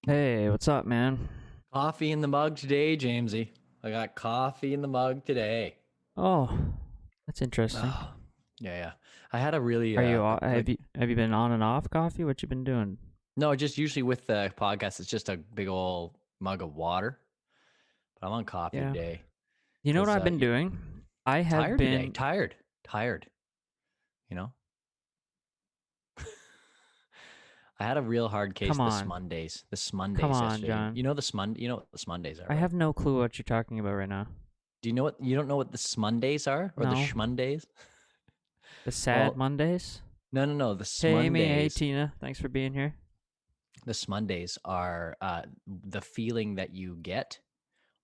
Hey, what's up, man? Coffee in the mug today, Jamesy. I got coffee in the mug today. Oh, that's interesting. Oh, yeah. I had a really Are you like have you been on and off coffee? What you been doing? no, just usually with the podcast, it's just a big old mug of water. But I'm on coffee Yeah. today You know what because I've been doing? I have tired today. been. Tired. You know, I had a real hard case Come this on. Mondays. This Come Mondays on, yesterday. John. You know what the Mondays are, I right? have no clue what you're talking about right now. Do you know what you don't know what the Mondays are or the No. Schmondays? The sad Well, Mondays? no. The Hey, Amy. Hey, Mondays. Tina. Thanks for being here. The Mondays are the feeling that you get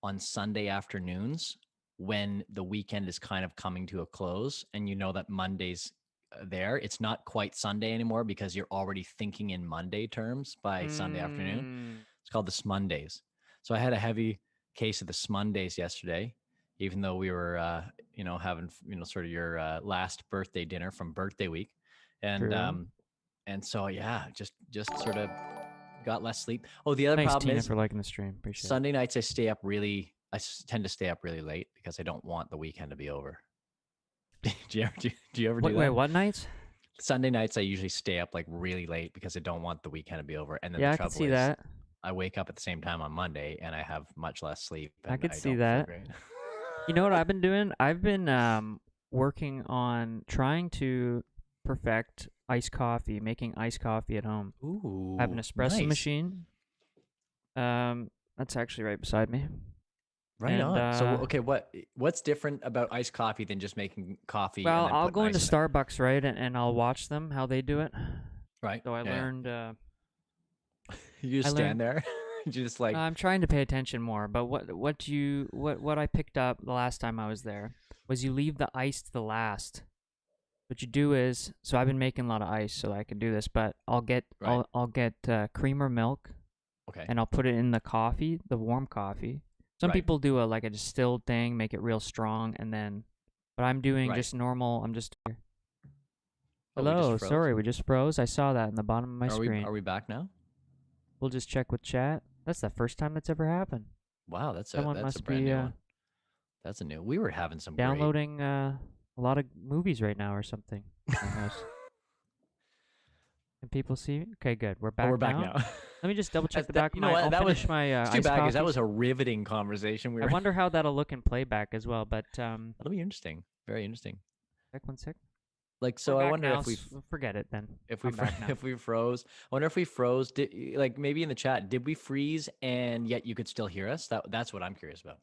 on Sunday afternoons when the weekend is kind of coming to a close and you know that Monday's there. It's not quite Sunday anymore because you're already thinking in Monday terms by Sunday afternoon. Mm. It's called the Smondays. So I had a heavy case of the Smondays yesterday, even though we were, having, sort of your last birthday dinner from birthday week. And, True. um, and so, yeah, just sort of got less sleep. Oh, the other Thanks, problem Tina, is for liking the stream. Appreciate it. Sunday nights I stay up really. Tend to stay up really late because I don't want the weekend to be over. Do you ever do Wait, that? what nights? Sunday nights I usually stay up like really late because I don't want the weekend to be over. And then the Yeah, I could trouble see is, that. I wake up at the same time on Monday and I have much less sleep I and could I see don't feel that. great. You know what I've been doing? I've been working on trying to perfect iced coffee, making iced coffee at home. I have an Ooh, espresso nice. machine. That's actually right beside me. Right And on. So okay, what's different about iced coffee than just making coffee and well, then I'll putting go into ice in it? Starbucks, right, and I'll watch them how they do it. Right? So I Yeah. learned. You I just stand learned. there. You just like I'm trying to pay attention more. But what I picked up the last time I was there was you leave the ice to the last. What you do is, so I've been making a lot of ice so I can do this, but right. I'll get cream or milk, Okay. and I'll put it in the coffee, the warm coffee. Some Right. people do a like a distilled thing, make it real strong, and then, but I'm doing Right. just normal. I'm just Oh, we just hello. froze. Sorry, we just froze. I saw that in the bottom of my Are screen. we back now? We'll just check with chat. That's the first time that's ever happened. Wow, Someone that's a must brand be new one. That's a new. We were having some great. downloading a lot of movies right now or something. My house. Can people see me? Okay, good. We're Oh, back we're back now. now. Let me just double check the back of You know my. what? I'll That was finish my it's too iced bad because that was coffees. a riveting conversation. We I were. wonder how that'll look in playback as well. But That'll be interesting. Very interesting. check one sec. Like, We're so I back wonder now. if we Forget it then. if we I'm back now. if we froze. I wonder if we froze. Like maybe in the chat, did we freeze and yet you could still hear us? That's what I'm curious about.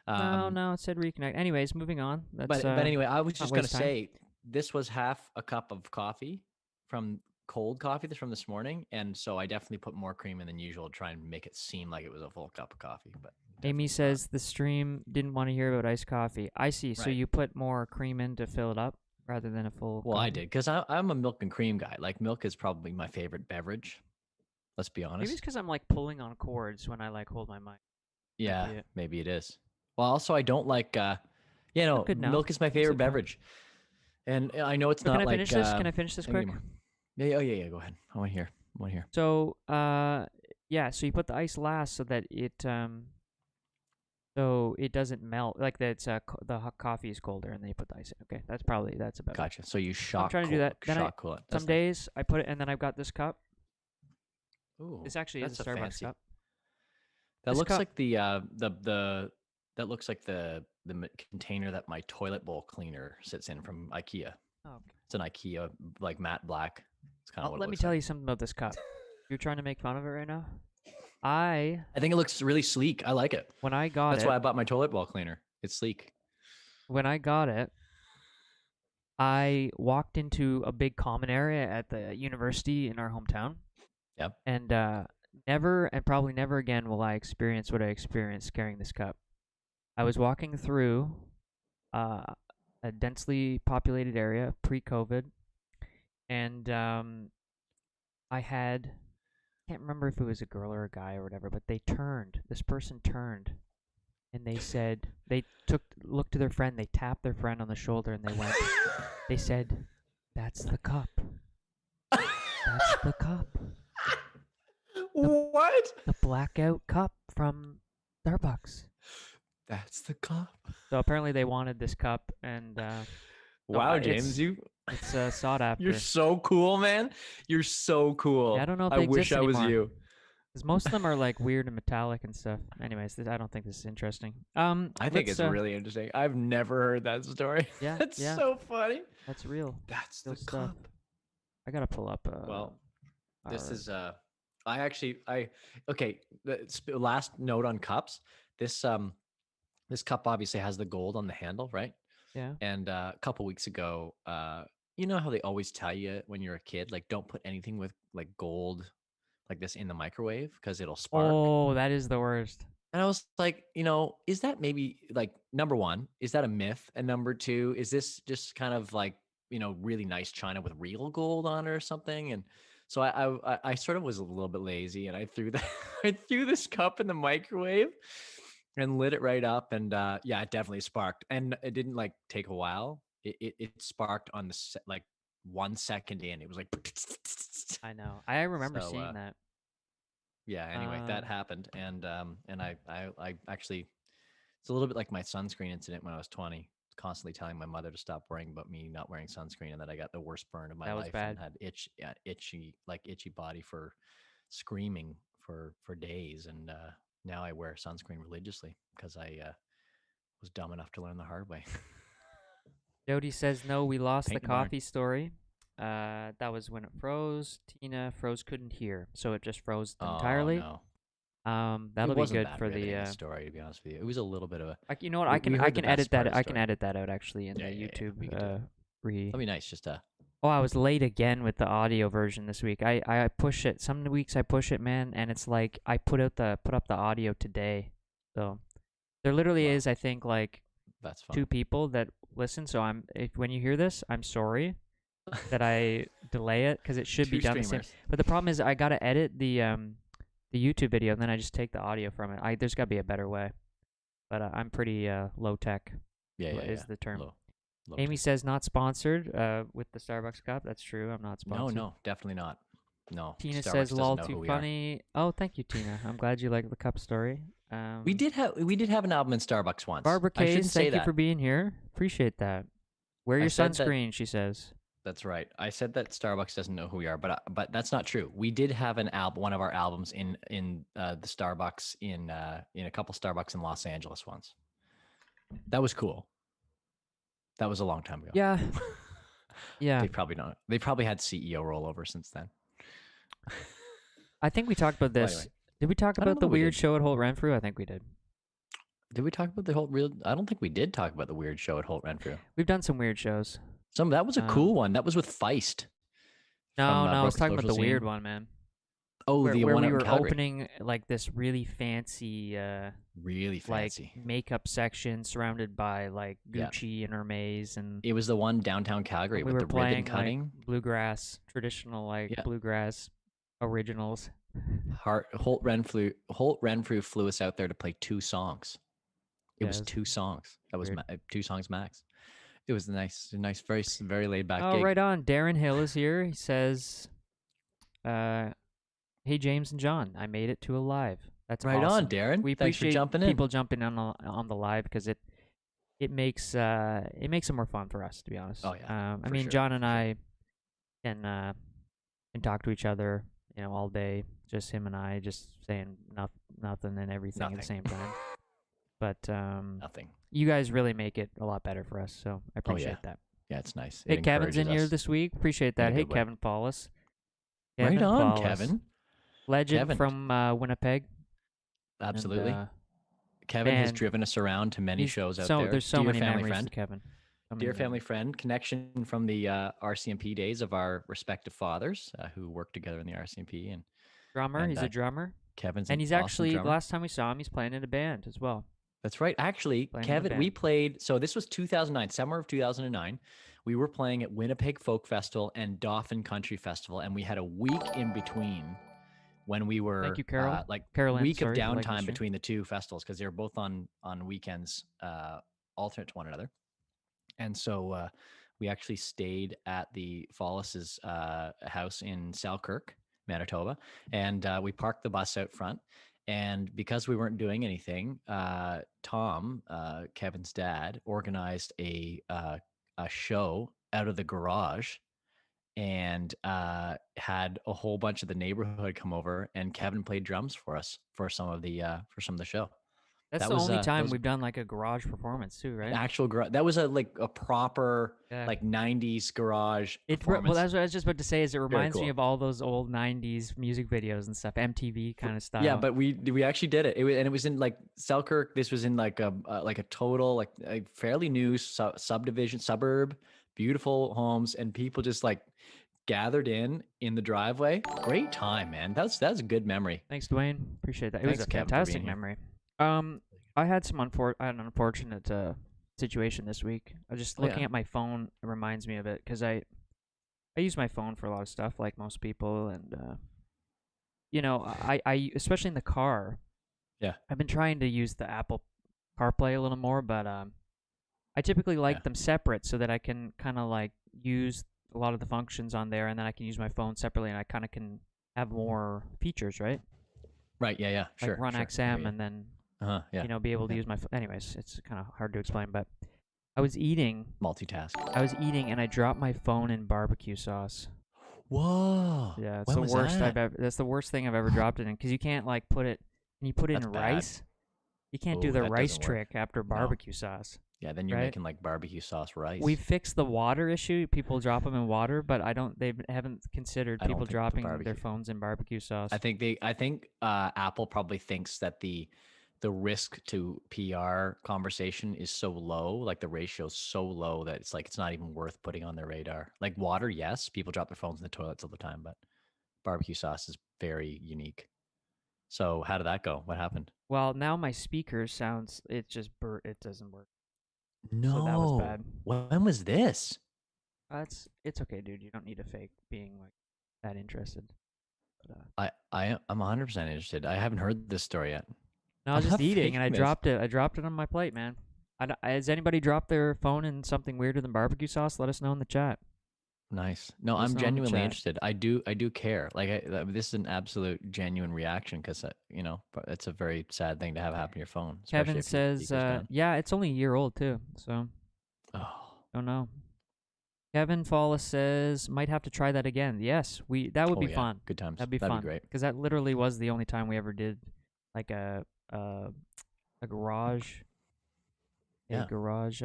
No, Um, no, it said reconnect. Anyways, moving on. Let's but anyway, I was not just gonna waste time. say this was half a cup of coffee from cold coffee from this morning, and so I definitely put more cream in than usual to try and make it seem like it was a full cup of coffee, but Amy definitely not. says the stream didn't want to hear about iced coffee. I see. So Right. you put more cream in to fill it up rather than a full Well, I coffee. did because I'm a milk and cream guy. Like milk is probably my favorite beverage. Let's be Maybe it's honest. because I'm like pulling on cords when I like hold my mic. Might Yeah, be it. maybe it is. Well, also I don't like. Good now. Milk is my That's favorite it fine. beverage, and I know it's So can not I finish like. this? Can I finish this Thank you quick? anymore. Yeah. Oh yeah. Go ahead. I want to hear. I want to hear. So yeah. So you put the ice last so it doesn't melt. Like that's the hot coffee is colder, and then you put the ice in. Okay, that's about it. Gotcha. So you I'm trying to do that. Then shock cool it. some That's nice. days I put it, and then I've got this cup. Ooh, This actually is that's a a Starbucks fancy. cup. That This looks cup. like the that looks like the container that my toilet bowl cleaner sits in from IKEA. Oh, okay. It's an IKEA like matte black. It's kind of what it Let me looks tell like. you something about this cup. You're trying to make fun of it right now. I I think it looks really sleek. I like it. when I got That's why it, I bought my toilet bowl cleaner. It's sleek. when I got it, I walked into a big common area at the university in our hometown, Yep. and never and probably never again will I experience what I experienced carrying this cup. I was walking through uh, a densely populated area pre-COVID, and I had can't remember if it was a girl or a guy or whatever, but they turned. This person turned, and they said they looked to their friend, they tapped their friend on the shoulder, and they went. They said, "That's the cup. That's the cup. The What? The blackout cup from Starbucks. That's the cup. So apparently they wanted this cup, and so Wow, James, it's sought you're after. so cool, man. You're so Yeah, I cool. don't know if I they wish exist I was anymore. you. Because most of them are like weird and metallic and stuff. Anyways, I don't think this is interesting. I think Let's it's really interesting. I've never heard that story. yeah, That's yeah, so funny. that's real, That's real the stuff. cup. I gotta pull up Well, this our is I actually I okay, last note on cups. This this cup obviously has the gold on the handle, right? yeah. And a couple weeks ago, you know how they always tell you when you're a kid, like don't put anything with like gold like this in the microwave because it'll spark. Oh, that is the worst. And I was like, is that maybe like number one, is that a myth? And number two, is this just kind of like, really nice china with real gold on it or something? And so I sort of was a little bit lazy and I threw that I threw this cup in the microwave and lit it right up. And yeah, it definitely sparked. And it didn't like take a while. It sparked on like 1 second in. It was like I know. I remember so seeing that. yeah, anyway, that Um, happened. And I actually, it's a little bit like my sunscreen incident when I was 20, constantly telling my mother to stop worrying about me not wearing sunscreen, and that I got the worst burn of my that was life and bad. had itchy body for screaming for days. And now I wear sunscreen religiously because I was dumb enough to learn the hard way. Jody says no. We lost the Paint the barn. coffee story. That was when it froze. Tina froze, couldn't hear, so it just froze Oh entirely. no, it That'll be wasn't good that for really the. a story, to be honest with you. It was a little bit of a. You know what? We I heard the can best edit part of that. the I can story. edit that out actually in the Yeah. We YouTube could do it. re. That'd be nice. Just Oh, I was late again with the audio version this week. I push it. Some weeks I push it, man, and it's like I put up the audio today. So there literally well, is, I think, like that's two fun. people that listen. So if when you hear this, I'm sorry that I delay it because it should be Two done the same. streamers. But the problem is I gotta edit the YouTube video and then I just take the audio from it. There's gotta be a better way. But I'm pretty low tech Yeah. is the term. Low Amy tech. says not sponsored with the Starbucks cup. That's true. I'm not No, sponsored. no, definitely not. No, Tina says Starbucks doesn't lol know too who we are. funny. Oh, thank you, Tina. I'm glad you like the cup story. We did have an album in Starbucks once. Barbara I Case, shouldn't say thank you that. for being here. Appreciate that. Wear I your said that. sunscreen, she says. That's right. I said that Starbucks doesn't know who we are, but that's not true. We did have an album, one of our albums in the Starbucks in a couple Starbucks in Los Angeles once. That was cool. That was a long time ago. Yeah, yeah. They probably don't. They probably had CEO rollover since then. I think we talked about Well, this. anyway, Did we talk I don't about know the that we weird did. show at Holt Renfrew? I think we did. Did we talk about the whole real? I don't think we did talk about the weird show at Holt Renfrew. We've done some weird shows. That was a cool one. That was with Feist from No, I was Broken talking about Social the weird Scene. one, man. Oh, the Where one we out in were Calgary. opening like this really fancy Really like fancy. makeup section surrounded by like Yeah, Gucci and Hermes, it was the one downtown Calgary and we with were the ribbon playing like cutting. bluegrass, traditional like Yeah, bluegrass originals. Holt Renfrew flew us out there to play 2 songs. It Yeah, was 2 songs. That was weird. 2 songs max. It was a nice, very laid back Oh, gig. right on. Darren Hill is here. He says, uh, "Hey James and John, I made it to a live. That's Right on, awesome. Darren. We Thanks for appreciate jumping in. people jumping on the live because it makes it more fun for us, to be honest. Oh yeah, I for mean, sure, John and for sure. I can talk to each other, all day. Just him and I, just saying nothing and everything at the Nothing. same time. But Nothing. you guys really make it a lot better for us, so I Oh yeah, appreciate that. yeah. It's nice. It Hey, Kevin's encourages in here us this week. Appreciate in that. a Hey, good way. Kevin Paulus. Right Kevin on, Paulus, Kevin. legend Kevin, from Winnipeg, and absolutely. Kevin has man, driven us around to many he's shows out so there. there's so Dear many family memories with friend. Kevin. So many Dear family memories. friend, connection from the RCMP days of our respective fathers who worked together in the RCMP. Drummer, And he's a drummer, Kevin's and an he's awesome actually drummer. last time we saw him, he's playing in a band as well. That's right. Actually, Playing in a Kevin, we band. played. So this was 2009, summer of 2009. We were playing at Winnipeg Folk Festival and Dauphin Country Festival, and we had a week in between when we Thank were you, Carol. like Carolyn, week of sorry for liking the downtime stream. between the two festivals because they were both on weekends, alternate to one another. And so we actually stayed at the Follis's house in Selkirk Manitoba, and we parked the bus out front. And because we weren't doing anything, Tom, Kevin's dad, organized a show out of the garage and had a whole bunch of the neighborhood come over, and Kevin played drums for us for some of the show. That's That the was only that time was we've done like a garage performance too, an right? actual garage. That was a like a proper Yeah. like 90s garage Well, performance. that's what I was just about to say. Is it Very reminds me cool. of all those old '90s music videos and stuff, MTV kind of Yeah, style. but we actually did it. And it was in like Selkirk. This was in like a total like a fairly new subdivision suburb, beautiful homes, and people just like gathered in the driveway. Great time, man. That's a good memory. Thanks, Dwayne. Appreciate that. It was Thanks, a Kevin, for being fantastic here. memory. I had an unfortunate situation this week. I was just Oh looking yeah, at my phone. It reminds me of it because I use my phone for a lot of stuff, like most people, and I especially in the car. yeah, I've been trying to use the Apple CarPlay a little more, but I typically yeah. like them separate so that I can kind of like use a lot of the functions on there, and then I can use my phone separately, and I kind of can have more features, right? Right. Yeah, yeah. Like Sure, run sure. I hear XM, you. and then Yeah, be able to yeah. use my. Anyways, it's kind of hard to explain, but I was eating. Multitask. I was eating, and I dropped my phone in barbecue sauce. Whoa. Yeah, it's When the was worst I've that? ever. That's the worst thing I've ever dropped it in because you can't like put it. When you put it in That's bad. rice, you can't do Oh, the that rice doesn't work. trick after No. barbecue sauce, Yeah, then you're right? making like barbecue sauce We rice. fixed the water issue. People drop them in water, but I don't. They haven't considered I people don't think the dropping their barbecue. phones in barbecue sauce. I think Apple probably thinks that the risk to PR conversation is so low, like the ratio is so low that it's like it's not even worth putting on their radar. Like water, yes, people drop their phones in the toilets all the time, but barbecue sauce is very unique. So how did that go? What happened? Well, now my speaker sounds. It just It doesn't work. So that was No. bad. When was this? It's okay, dude. You don't need to fake being like that interested. But, I'm 100% interested. I haven't heard this story yet. no, I I'm was just not eating and I faking this. dropped it. I dropped it on my plate, man. Has anybody dropped their phone in something weirder than barbecue sauce? Let us know in the chat. Nice. No, Let us I'm know in the genuinely chat. interested. I do care. This is an absolute genuine reaction because but it's a very sad thing to have happen to your phone, especially Kevin if your says, speaker's down. yeah, it's only a year old too, so Oh, don't know. Kevin Falla says, might have to try that again. Yes, that would oh be yeah, fun. good times. That'd be That'd be fun great. because that literally was the only time we ever did like a garage Yeah,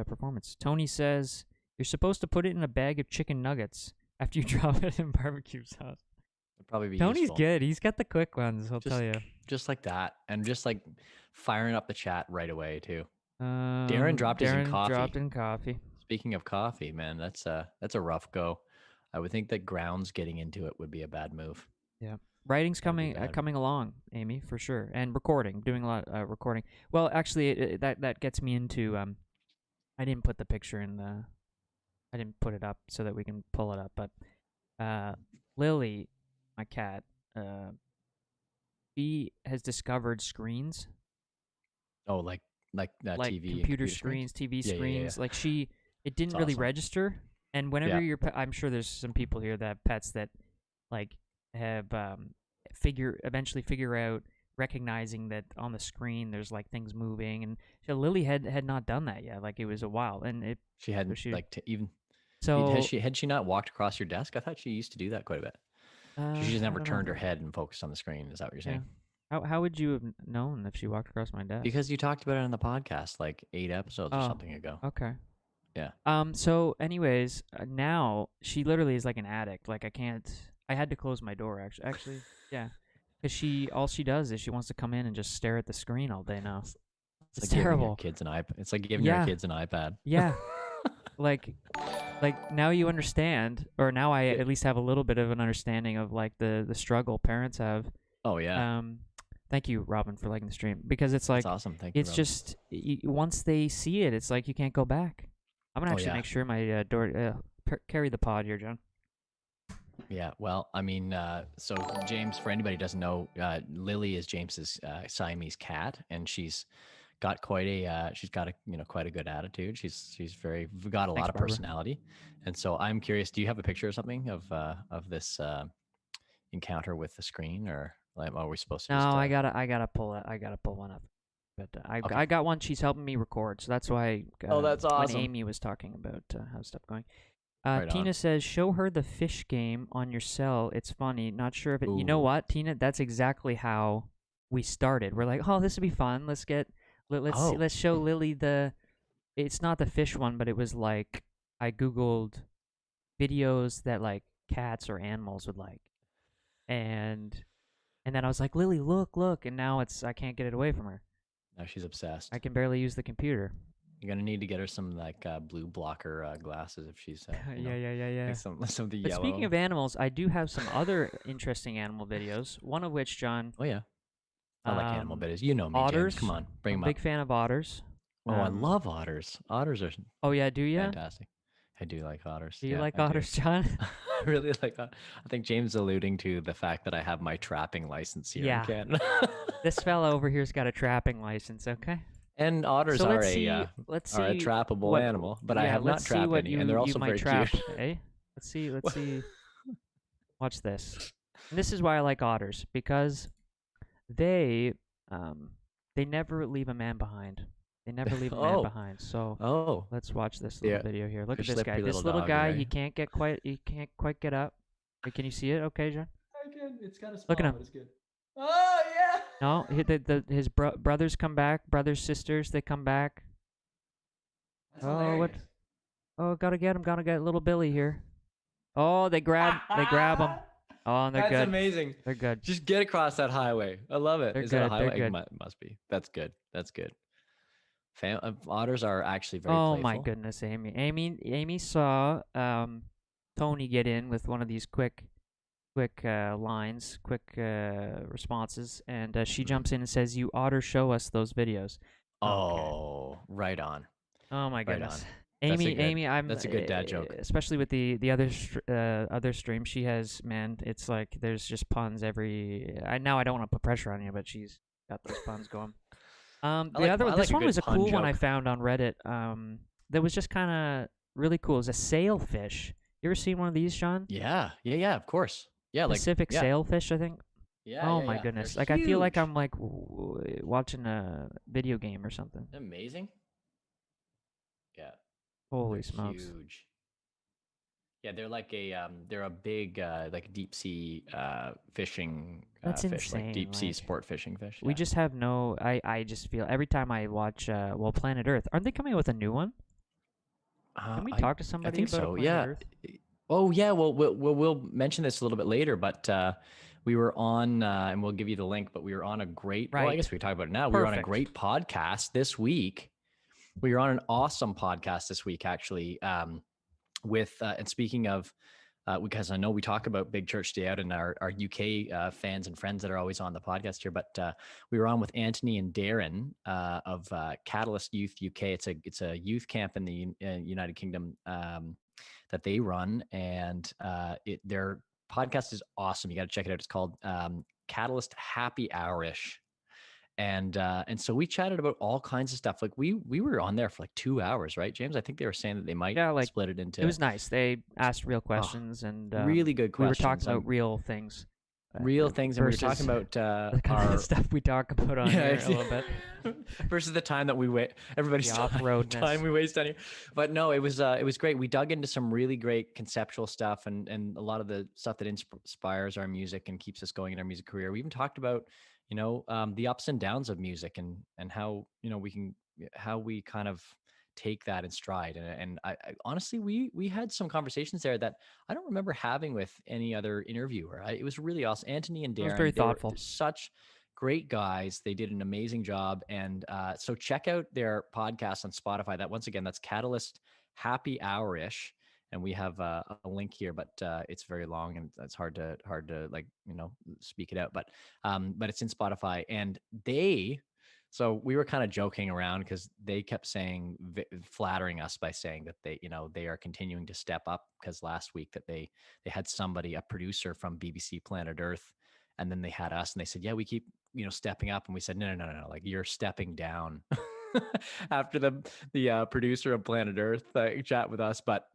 performance. Tony says you're supposed to put it in a bag of chicken nuggets after you drop it in barbecue sauce. it'd probably be Tony's useful. good. He's got the quick ones. I'll Just tell you. just like that, and just like firing up the chat right away too. Darren dropped his in Darren coffee. dropped in coffee. Speaking of coffee, man, that's a rough go. I would think that grounds getting into it would be a bad move. Yeah, writing's That would be coming along, Amy, for sure, and recording, doing a lot recording. Well, actually, that gets me into I didn't put the picture in the, I didn't put it up so that we can pull it up, but uh, Lily, my cat, she has discovered screens Oh, like like TV and computer computer screens. screens, TV Yeah, yeah, yeah. screens. Like it It's didn't really awesome. register. And whenever Yeah. I'm sure there's some people here that have pets that like have eventually figure out recognizing that on the screen there's like things moving. And so Lily had not done that yet. Like it was a while, and She so hadn't she like to even so had she not walked across your desk? I thought she used to do that quite a bit. She just I never don't know. turned her head and focused on the screen. Is that what you're Yeah. saying? How would you have known if she walked across my desk? Because you talked about it on the podcast like 8 episodes or Oh, something ago. okay. Yeah. So anyways, now she literally is like an addict. Like I can't. I had to close my door actually. Yeah. Because all she does is she wants to come in and just stare at the screen all day now. It's It's like giving your terrible. kids an iPad. It's like giving your Yeah. kids an iPad. Yeah. Like now you understand, or now I Yeah. at least have a little bit of an understanding of like the struggle parents have. Oh yeah. Thank you, Robin, for liking the stream, because it's That's like awesome. Thank you, it's Rob. just once they see it, it's like you can't go back. I'm gonna Oh actually yeah. make sure my door carry the pod here, John. Yeah, well, I mean, so James, for anybody who doesn't know, Lily is James's Siamese cat, and she's got quite a good attitude. She's got a Thanks, lot of Barbara. personality, and so I'm curious. Do you have a picture or something of this encounter with the screen, or like, are we supposed to No, just? I gotta pull it. I gotta pull one up. But Okay. I got one. She's helping me record, so that's why Oh, that's when awesome. Amy was talking about how's stuff going. Right on. Tina says, "Show her the fish game on your cell. It's funny. Not sure if it. You know Ooh. what, Tina? That's exactly how we started. We're like, oh, this would be fun. Let's see. Oh. Let's show Lily the. It's not the fish one, but it was like I googled videos that like cats or animals would like, and and then I was like, Lily, look, and now it's I can't get it away from her. Now she's I obsessed. can barely use the computer. You're gonna need to get her some like blue blocker glasses if she's Yeah. like some of the But speaking yellow. of animals, I do have some other interesting animal videos. One of which, John, Oh yeah, I like animal um, videos. You know me, James. Come otters. on, bring I'm a them up. big fan of otters. Oh, I love otters. Otters are Oh yeah, do ya? fantastic. I do like otters. Do you Yeah, like I do. otters, John? I really like. I think James is alluding to the fact that I have my trapping license here in Yeah. Canada. This fella over here's got a trapping license. Okay. And otters So are let's a see. Let's are a see trappable what. animal, but I Yeah, have not let's see trapped what any, and they're you also might very trap. cute. Eh? Let's see. Let's see. Watch this. And this is why I like otters because they um they never leave a man behind. They never leave a man Oh, behind. So oh, let's watch this little yeah, video here. Look the at this guy. slippery little This little dog, guy, right? he can't quite get up. Wait, can you see it? Okay, John. I can. It's kind of Look at small, him. but it's good. Oh yeah. No, his brothers come back. Brothers, sisters, they come back. That's Oh, what? hilarious. Oh, gotta get him. Gotta get little Billy here. Oh, they grab him. Oh, and they're That's good. amazing. They're good. Just get across that highway. I love it. They're Is that a good. They're highway? good. Must be. That's good. That's good. Otters are actually very Oh my playful. goodness, Amy. Amy saw Tony get in with one of these quick lines, quick responses, and she Mhm. jumps in and says, "You oughter show us those videos." Okay. Oh, right on. Oh my Right goodness. on. That's a good. Amy, I'm That's a good dad joke. especially with the other stream she has, man. It's like there's just puns every. I don't want to put pressure on you, but she's got those puns going. I This like a one good was a pun cool one I joke. found on Reddit. That was just kind of really cool. It's a sailfish. You ever seen one of these, Sean? Yeah. Of course. Yeah, like Pacific yeah, sailfish, I think. Oh my They're goodness! Like I feel like huge. I'm like watching a video game or something. Amazing. Yeah, Holy they're smokes! huge. Yeah, they're a big like deep sea fishing That's fish, like insane. deep sea Like sport fishing fish. we Yeah. just have no. I just feel every time I watch Planet Earth. Aren't they coming out with a new one? Uh, Can we I talk to I somebody think about a so. Planet Yeah. Earth? Oh yeah. Well, we'll mention this a little bit later, but we were on, and we'll give you the link. But we were on a great. Well, I guess Right. we talk about it now. We were on a Perfect. great podcast this week. We were on an awesome podcast this week, actually. With and speaking of, because I know we talk about Big Church Day Out and our UK fans and friends that are always on the podcast here, but we were on with Anthony and Darren of Catalyst Youth UK. It's a youth camp in the United Kingdom that they run, and their podcast is awesome. You got to check it out. It's called Catalyst Happy Hourish, and so we chatted about all kinds of stuff. Like we were on there for like 2 hours, right, James? I think they were saying that they might Yeah, like split it it into was nice. They asked real oh, questions, and really good we were questions. talking about real things, Real things, and we were talking versus about the kind of our stuff we talk about on here a little bit. versus the time that we wait. Everybody's The off-roadness. time we waste on here. But no, it was great. We dug into some really great conceptual stuff and a lot of the stuff that inspires our music and keeps us going in our music career. We even talked about the ups and downs of music and how how we kind of take that in stride. And I honestly we had some conversations there that I don't remember having with any other interviewer. It was really awesome. Anthony and It was very Darren, they're thoughtful. such great guys. They did an amazing job. And so check out their podcast on Spotify. That's Catalyst Happy Hourish. And we have a link here, but it's very long and it's hard to like speak it out. But it's in Spotify, and so we were kind of joking around because they kept flattering us by saying that they are continuing to step up, because last week that they had somebody, a producer from BBC Planet Earth, and then they had us, and they said, yeah, we keep stepping up, and we said, no, like you're stepping down. After the producer of Planet Earth chat with us, but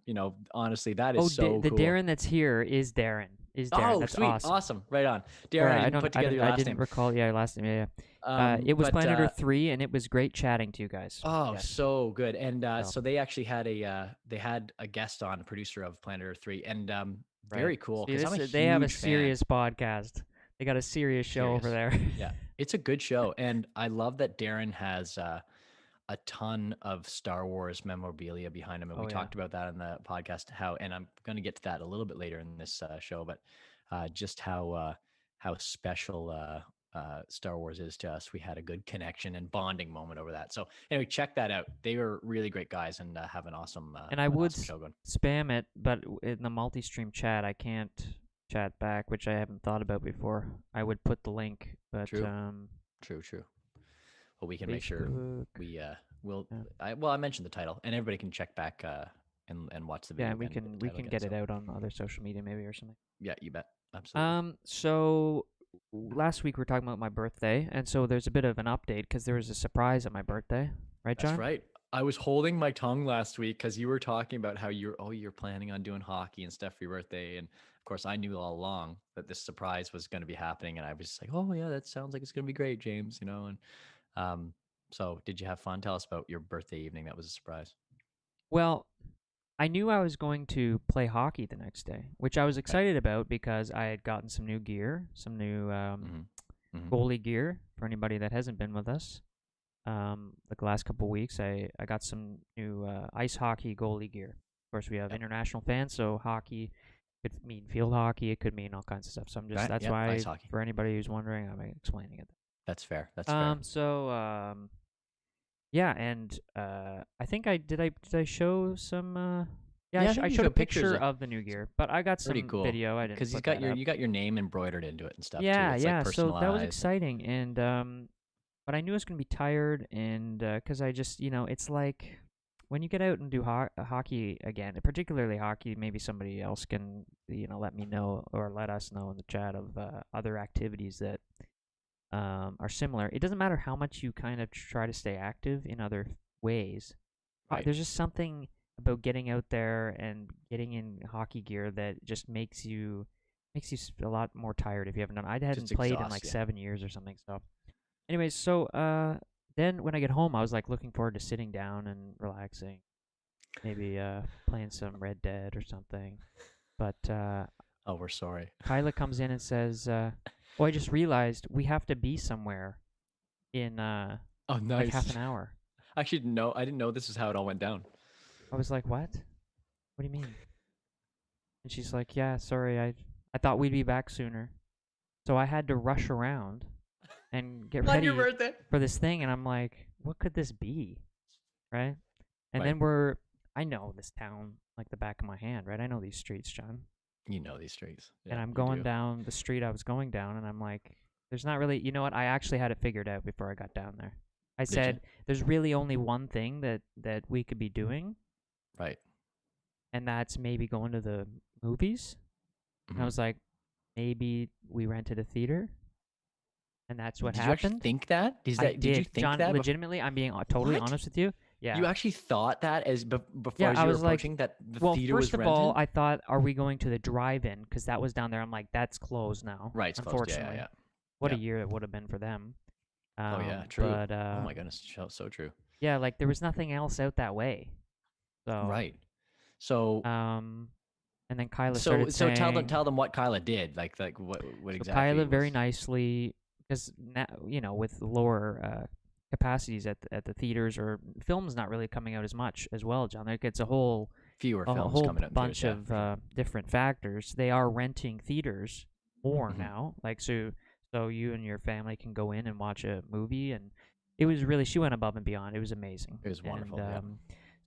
honestly, that is Oh, so the cool. Darren that's here is Darren. is Darren. Oh, That's sweet, awesome. awesome, right on. Darren, Sorry, I didn't put together your I last didn't name. recall. Yeah, last name. Yeah, yeah. It was But Planet Earth 3, and it was great chatting to you guys. Oh, Yes. so good. And So so they actually had a guest on, a producer of Planet Earth 3, and right. very cool See, because I'm a they have a huge fan. serious podcast. They got a serious show over Serious. there. Yeah. It's a good show. And I love that Darren has a ton of Star Wars memorabilia behind him. And we Oh yeah. talked about that in the podcast, how, and I'm going to get to that a little bit later in this show, but just how special Star Wars is to us. We had a good connection and bonding moment over that. So anyway, check that out. They were really great guys and have And I an would awesome show going. spam it, but in the multi-stream chat, I can't chat back, which I haven't thought about before. I would put the link, but True, true. Well, we can make sure Facebook. we will. Yeah. I mentioned the title, and everybody can check back and watch the Yeah, video and again with the we title can again. get it So out on other social media maybe or something. yeah, you bet, absolutely. So last week we were talking about my birthday, and so there's a bit of an update because there was a surprise at my birthday, right, That's John? right. I was holding my tongue last week because you were talking about how you're planning on doing hockey and stuff for your birthday, and of course I knew all along that this surprise was going to be happening, and I was just like, oh yeah, that sounds like it's going to be great, James. And um, so did you have fun? Tell us about your birthday evening. That was a surprise. Well, I knew I was going to play hockey the next day, which I was Right. excited about because I had gotten some new gear, some new Mm-hmm. Mm-hmm. goalie gear for anybody that hasn't been with us. The last couple weeks, I got some new ice hockey goalie gear. Of course, we have Yep. international fans, so hockey could mean field hockey. It could mean all kinds of stuff. So Right. that's Yep. why Ice hockey. for anybody who's wondering, I'm explaining it. That's fair. That's fair. Yeah, and I think did I show some yeah, Yeah, I think I you showed a showed pictures picture of of the new gear, but I got pretty some cool video. I didn't because put that up. you got your name embroidered into it and stuff too. Yeah, It's like yeah. So that was personalized. exciting, and but I knew I was gonna be tired, and because I just it's like when you get out and do hockey again, particularly hockey. Maybe somebody else can let me know or let us know in the chat of other activities that are similar. It doesn't matter how much you kind of try to stay active in other ways. Right. There's just something about getting out there and getting in hockey gear that just a lot more tired if you haven't done. I Just hadn't played in exhaust like you. 7 years or something. So, anyways, so then when I get home, I was like looking forward to sitting down and relaxing, maybe playing some Red Dead or something. But Oh, we're sorry. Kyla comes in and says, "Oh, I just realized we have to be somewhere in Oh, like half nice. an hour." Actually, no, I didn't know this is how it all went down. I was like, "What? What do you mean?" And she's like, "Yeah, sorry, I thought we'd be back sooner." So I had to rush around and get On your ready birthday. for this thing, and I'm like, "What could this be?" Right? And Right. then I know this town like the back of my hand, right? I know these streets, John. You know these streets. And Yeah, I'm you going do. down the street I was going down, and I'm like, there's not really, you know what? I actually had it figured out before I got down there. I Did you? said, there's really only one thing that we could be doing, Right. and that's maybe going to the movies. And I Hmm. was like, maybe we rented a theater, and that's what Did you actually happened. think that? I Did you did, think John. that? Legitimately, I'm being totally What? honest with you. You Yeah, actually thought that before yeah. as I you were was like, approaching that the well, theater first was of all, rented? I thought, are we going to the drive-in? Because that was down there. I'm like, that's closed now, Right. It's closed. Yeah. Yeah. unfortunately. Yeah. What a Yeah. year it would have been for them. Oh yeah. True. But Oh my goodness. So true. yeah, like there was nothing else out that way. So, Right. So um, and then Kyla so started so saying, tell them what Kyla did. Like what so exactly Kyla very was nicely, because now with lower capacities at the theaters or films not really coming out as much as well, John. Like it's fewer a films whole coming out in theaters. bunch Yeah, of for sure. different factors. They are renting theaters more Hmm. now, like so you and your family can go in and watch a movie, and it was really she went above and beyond. It was amazing, It was and wonderful. Yeah.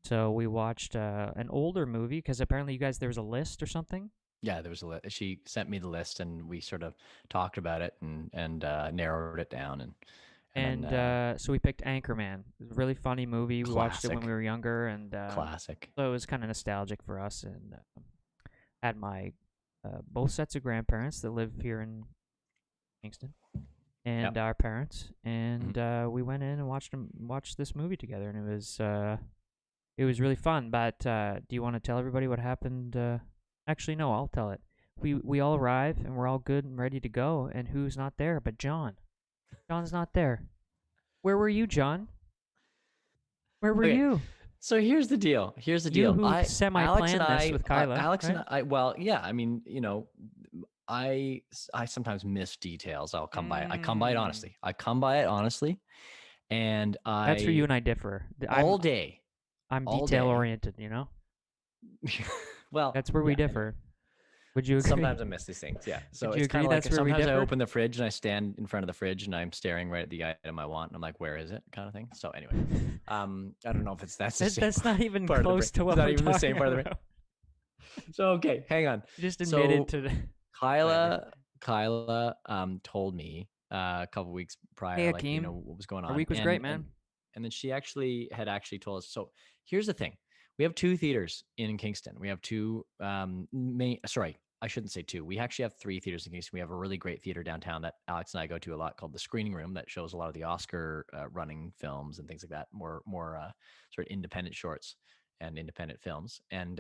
so we watched an older movie because apparently you guys there was a list or something. Yeah, there was she sent me the list and we sort of talked about it and narrowed it down and then And so we picked Anchorman. It was a really funny movie. We watched it when we classic, were younger, and classic. so it was kind of nostalgic for us. And had my both sets of grandparents that live here in Kingston, Yep. and our parents, Hmm. and we went in and watched this movie together, and it was really fun. But do you want to tell everybody what happened? Actually, no, I'll tell it. we all arrive and we're all good and ready to go, and who's not there but John? John's not there. Where were you, John? Where were Okay, you? so here's the deal. Here's the You deal. who semi-planned this with Kyla, Alex and right? well, yeah. I mean, I sometimes miss details. I come by it Mm. honestly. I come by it honestly, and That's where you I and I differ. all day, I'm all detail day. oriented, you know? Well, That's where we yeah, I know. differ. Would you agree? Sometimes I miss these things. Yeah. So Would you it's kind agree of like that's where we sometimes I differ? open the fridge and I stand in front of the fridge and I'm staring right at the item I want and I'm like, where is it? Kind of thing. So anyway, I don't know if that's the same That's not even part of the brain. close to It's what not we're even the talking same part of the brain. about. So okay, hang on. You just admitted So to the whatever. Kyla told me a couple weeks Hey, prior, like, Akeem. what was going Our on. week was great, man. And then she actually told us. So here's the thing. We have two theaters in Kingston. We have two sorry, I shouldn't say two. We actually have three theaters in Kingston. We have a really great theater downtown that Alex and I go to a lot called the Screening Room that shows a lot of the Oscar running films and things like that, more sort of independent shorts and independent films. And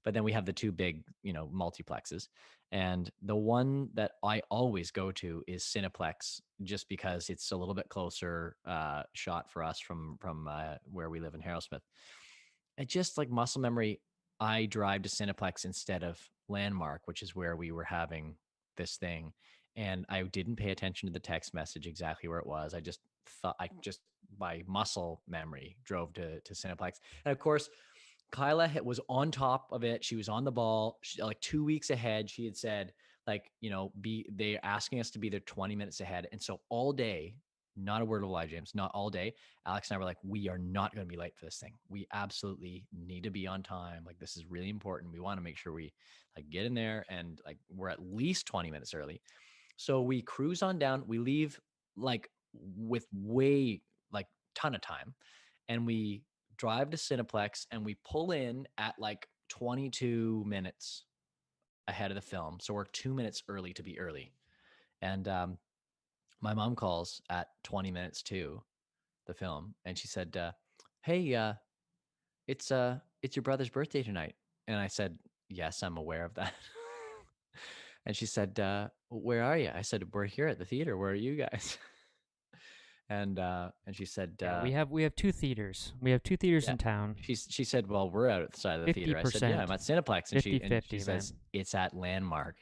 but then we have the two big, multiplexes. And the one that I always go to is Cineplex, just because it's a little bit closer shot for us from where we live in Harrowsmith. And just like muscle memory, I drive to Cineplex instead of Landmark, which is where we were having this thing. And I didn't pay attention to the text message exactly where it was. I just thought I just by muscle memory drove to Cineplex. And of course, Kyla was on top of it. She was on the ball. Like 2 weeks ahead, she had said, like, they're asking us to be there 20 minutes ahead. And so all day, not a word of lie, James, not all day, Alex and I were like, we are not going to be late for this thing. We absolutely need to be on time. Like, this is really important. We want to make sure we like get in there and like we're at least 20 minutes early. So we cruise on down. We leave like with way like ton of time, and we drive to Cineplex and we pull in at like 22 minutes ahead of the film. So we're 2 minutes early to be early. And my mom calls at 20 minutes to the film and she said, hey, it's your brother's birthday tonight. And I said, yes, I'm aware of that. And she said, where are you? I said, we're here at the theater. Where are you guys? And she said, Yeah, we have two theaters. We have two theaters yeah. in town. She said, well, we're out at the side of the theater. I said, yeah, I'm 50%, at Cineplex. And she 50-50, man. says, it's at Landmark.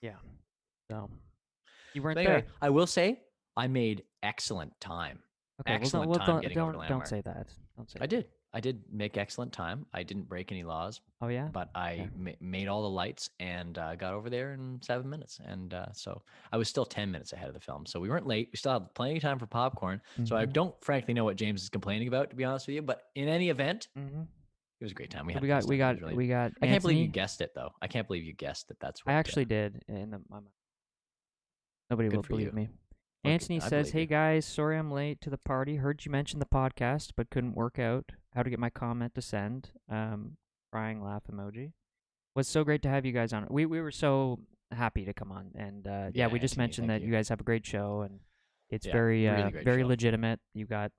Yeah. So you So weren't anyway, there. I will say I made excellent time. Okay. Well, Excellent time getting over to don't Landmark. say that. Don't say I that. did. I did make excellent time. I didn't break any laws, Oh yeah. but Okay. I made all the lights and got over there in 7 minutes. And so I was still 10 minutes ahead of the film. So we weren't late. We still had plenty of time for popcorn. So I Mm-hmm. don't frankly know what James is complaining about, to be honest with you. But in any event, Mm-hmm. it was a great time. We So had we the got best we time. It got was really. we got I can't believe you Anthony. guessed it though. I can't believe you guessed that. That's I what. actually did my mind. Nobody will Good for believe you. me. Okay, Anthony I says, believe "Hey you. guys, sorry I'm late to the party. Heard you mention the podcast, but couldn't work out how to get my comment to send. Crying laugh emoji. Was so great to have you guys on. We were so happy to come on, and yeah, Yeah, we just Anthony, mentioned thank that you. you guys have a great show, and it's Yeah, very really great very show. legitimate. You got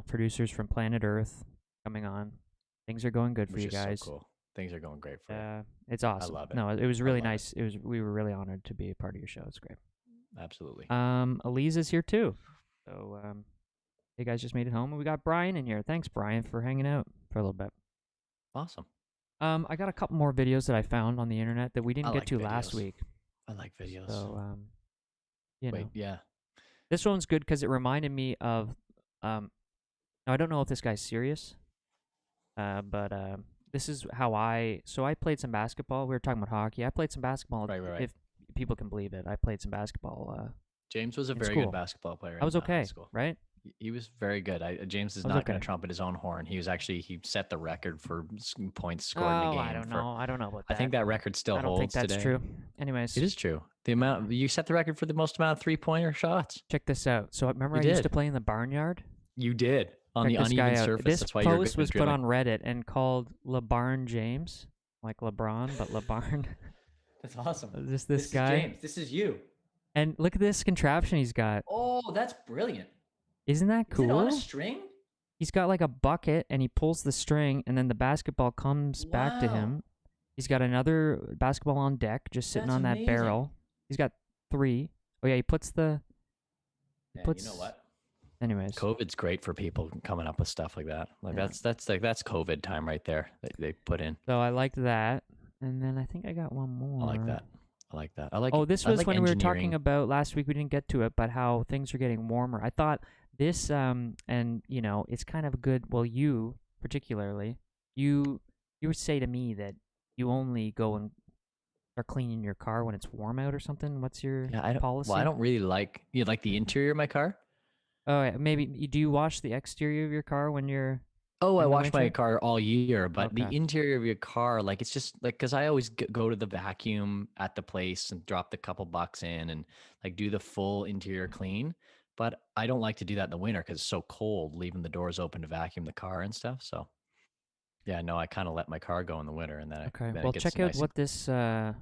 producers from Planet Earth coming on. Things are going good for Which you is so guys. cool. Things are going great for you. It's I awesome. love it. No, it was I really love nice. We were really honored to be a part of your show. It's great. it. Absolutely. Eliza's here too. So you guys just made it home, and we got Brian in here. Thanks, Brian, for hanging out for a little bit. Awesome. I got a couple more videos that I found on the internet that we I didn't get like to last videos. week. I like videos. So Wait, yeah. this one's good because it reminded me of now I don't know if this guy's serious, but this is how I played some basketball. We were talking about hockey. I played some basketball. Right. If people can believe it, I played some basketball. James was a in very school. good basketball player. I was in high okay, school. right? He was very good. James is I was not going okay. to trumpet his own horn. He set the record for points scored in a Oh, game. I don't know. I don't know about that. I think that record still I don't think holds that's today. true. Anyways, It is true. The amount you set the record for the most amount of 3-pointer shots. check this out. So remember, You I used did. to play in the barnyard. You did on Check the this guy uneven out. surface. This That's why you're good post at was put dribbling. on Reddit and called LeBarn James, like LeBron, but LeBarn. That's awesome. This guy. Is James. This is you. And look at this contraption he's got. Oh, that's brilliant. Isn't that cool? Is it on a string? He's got like a bucket, and he pulls the string, and then the basketball comes back to him. He's got another basketball on deck, just sitting That's on that amazing. barrel. He's got three. Oh yeah, he Man, you know puts. what? Anyways, COVID's great for people coming up with stuff like that. Like yeah. that's COVID time right there that they put in. So I liked that, and then I think I got one I like more. that. I like that. Oh, this I was like when we were talking engineering. about last week. We didn't get to it, but how things are getting warmer. I thought this, and it's kind of good. Well, you particularly, you you would say to me that you only go and start cleaning your car when it's warm out or something. What's your Yeah, I don't. Well, I policy? don't really like you like the interior of my car. Oh, yeah, maybe do you wash the exterior of your car when you're Oh, I in the wash my winter? car all year, but Okay, the interior of your car, like it's just like because I always go to the vacuum at the place and drop the couple bucks in and like do the full interior clean. But I don't like to do that in the winter because it's so cold, leaving the doors open to vacuum the car and stuff. So yeah, no, I kind of let my car go in the winter, and okay. then Well, it gets check out nice and.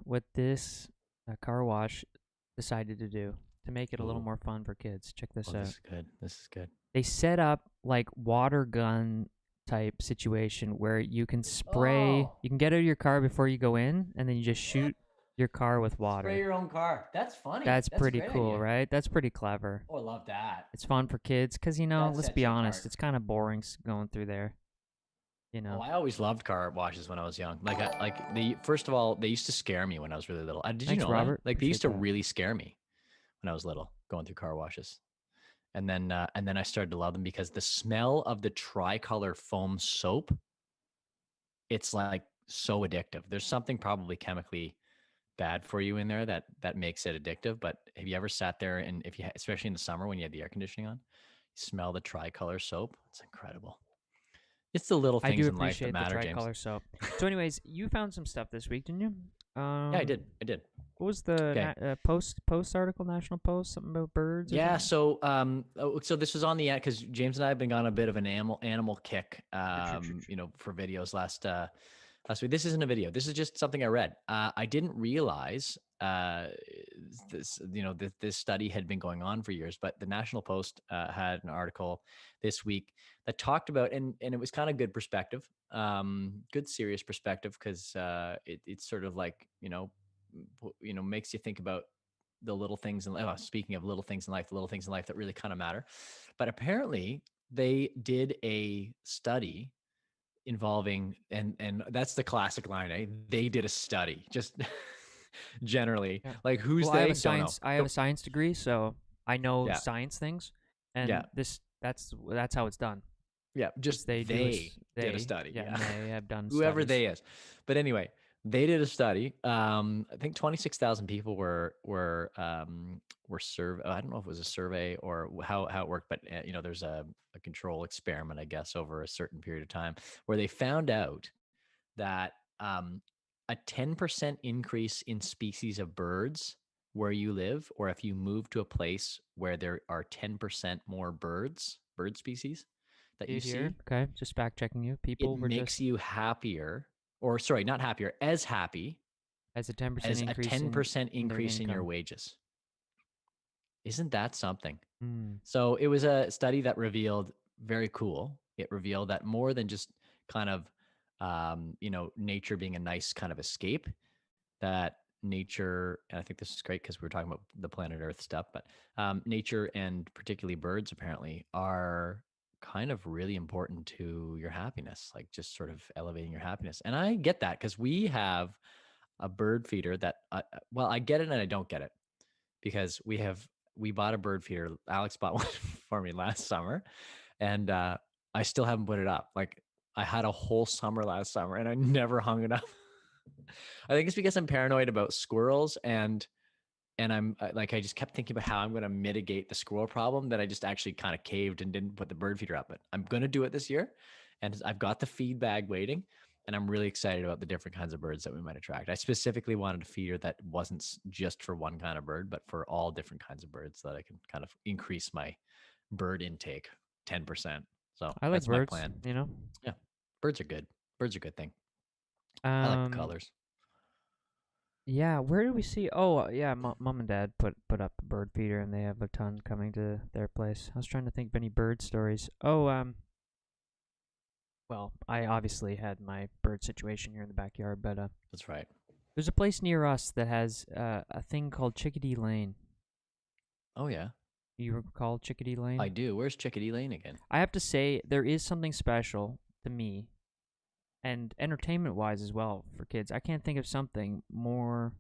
what this car wash decided to do to make it a little Ooh, more fun for kids. Check oh, this this out. is good. This is good. They set up like water gun type situation where you can spray, Oh, you can get out of your car before you go in, and then you just what? shoot your car with Spray water. your own car. That's funny. That's That's a pretty great cool, idea. right? That's pretty clever. Oh, I love that. It's fun for kids because, That let's sets be you honest, apart. it's kind of boring going through there, you Oh, know. I always loved car washes when I was young. Like they first of all they used to scare me when I was really little. Did you Thanks, know that? Robert. Like they used Appreciate to that. really scare me when I was little going through car washes. And then I started to love them because the smell of the tricolor foam soap, it's like so addictive. There's something probably chemically bad for you in there that makes it addictive. But have you ever sat there and if you especially in the summer when you had the air conditioning on, you smell the tricolor soap? It's incredible. It's the little I do things in life that appreciate the matter, James. tricolor soap. So, anyways, you found some stuff this week, didn't you? Yeah, I did. I did. What was the Okay. post article? National Post, something about birds or Yeah, something? so this was on the end because James and I have been on a bit of an animal kick, Ch-ch-ch-ch. for videos last week. This isn't a video. This is just something I read. I didn't realize this study had been going on for years, but the National Post had an article this week that talked about and it was kind of good perspective, good serious perspective because it's sort of like makes you think about the little things in life. Speaking of little things in life, the little things in life that really kind of matter. But apparently, they did a study involving and that's the classic line. They did a study. Just generally, Yeah. like who's Well, I have they? a Don't know. science. I have a science degree, so I know Yeah, science things, yeah, and that's how it's done. yeah. Is Just they do they did a study. yeah, Yeah, and they have done whoever studies. they is. But anyway, they did a study. I think 26,000 people were surveyed. I don't know if it was a survey or how it worked, but there's a control experiment, I guess, over a certain period of time where they found out that a 10% increase in species of birds where you live, or if you move to a place where there are 10% more bird species that See you it here? see, Okay, just fact checking you. it People were makes just you happier, or sorry, not happier, as happy as a 10% as a increase 10% in their increase in your income. wages. Isn't that something? Hmm. So it was a study that revealed very cool. It revealed that more than just kind of, nature being a nice kind of escape, that nature, and I think this is great because we were talking about the planet Earth stuff, but nature and particularly birds apparently are kind of really important to your happiness, like just sort of elevating your happiness. And I get that because we have a bird feeder that, well, I get it and I don't get it because we bought a bird feeder. Alex bought one for me last summer, and I still haven't put it up. Like I had a whole summer last summer, and I never hung it up. I think it's because I'm paranoid about squirrels and I'm like I just kept thinking about how I'm going to mitigate the squirrel problem that I just actually kind of caved and didn't put the bird feeder up. But I'm going to do it this year, and I've got the feed bag waiting, and I'm really excited about the different kinds of birds that we might attract. I specifically wanted a feeder that wasn't just for one kind of bird, but for all different kinds of birds, so that I can kind of increase my bird intake 10%. So I like that's my birds, plan. you know. Yeah, birds are good. Birds are a good thing. I like the Um, colors. yeah. Where did we see? Oh, yeah. Mom and Dad put up a bird feeder, and they have a ton coming to their place. I was trying to think of any bird stories. Oh, well, I obviously had my bird situation here in the backyard, but That's right. there's a place near us that has a thing called Chickadee Lane. Oh yeah, You recall Chickadee I Lane? do. Where's Chickadee Lane again? I have to say, there is something special to me, and entertainment-wise as well for kids. I can't think of something more,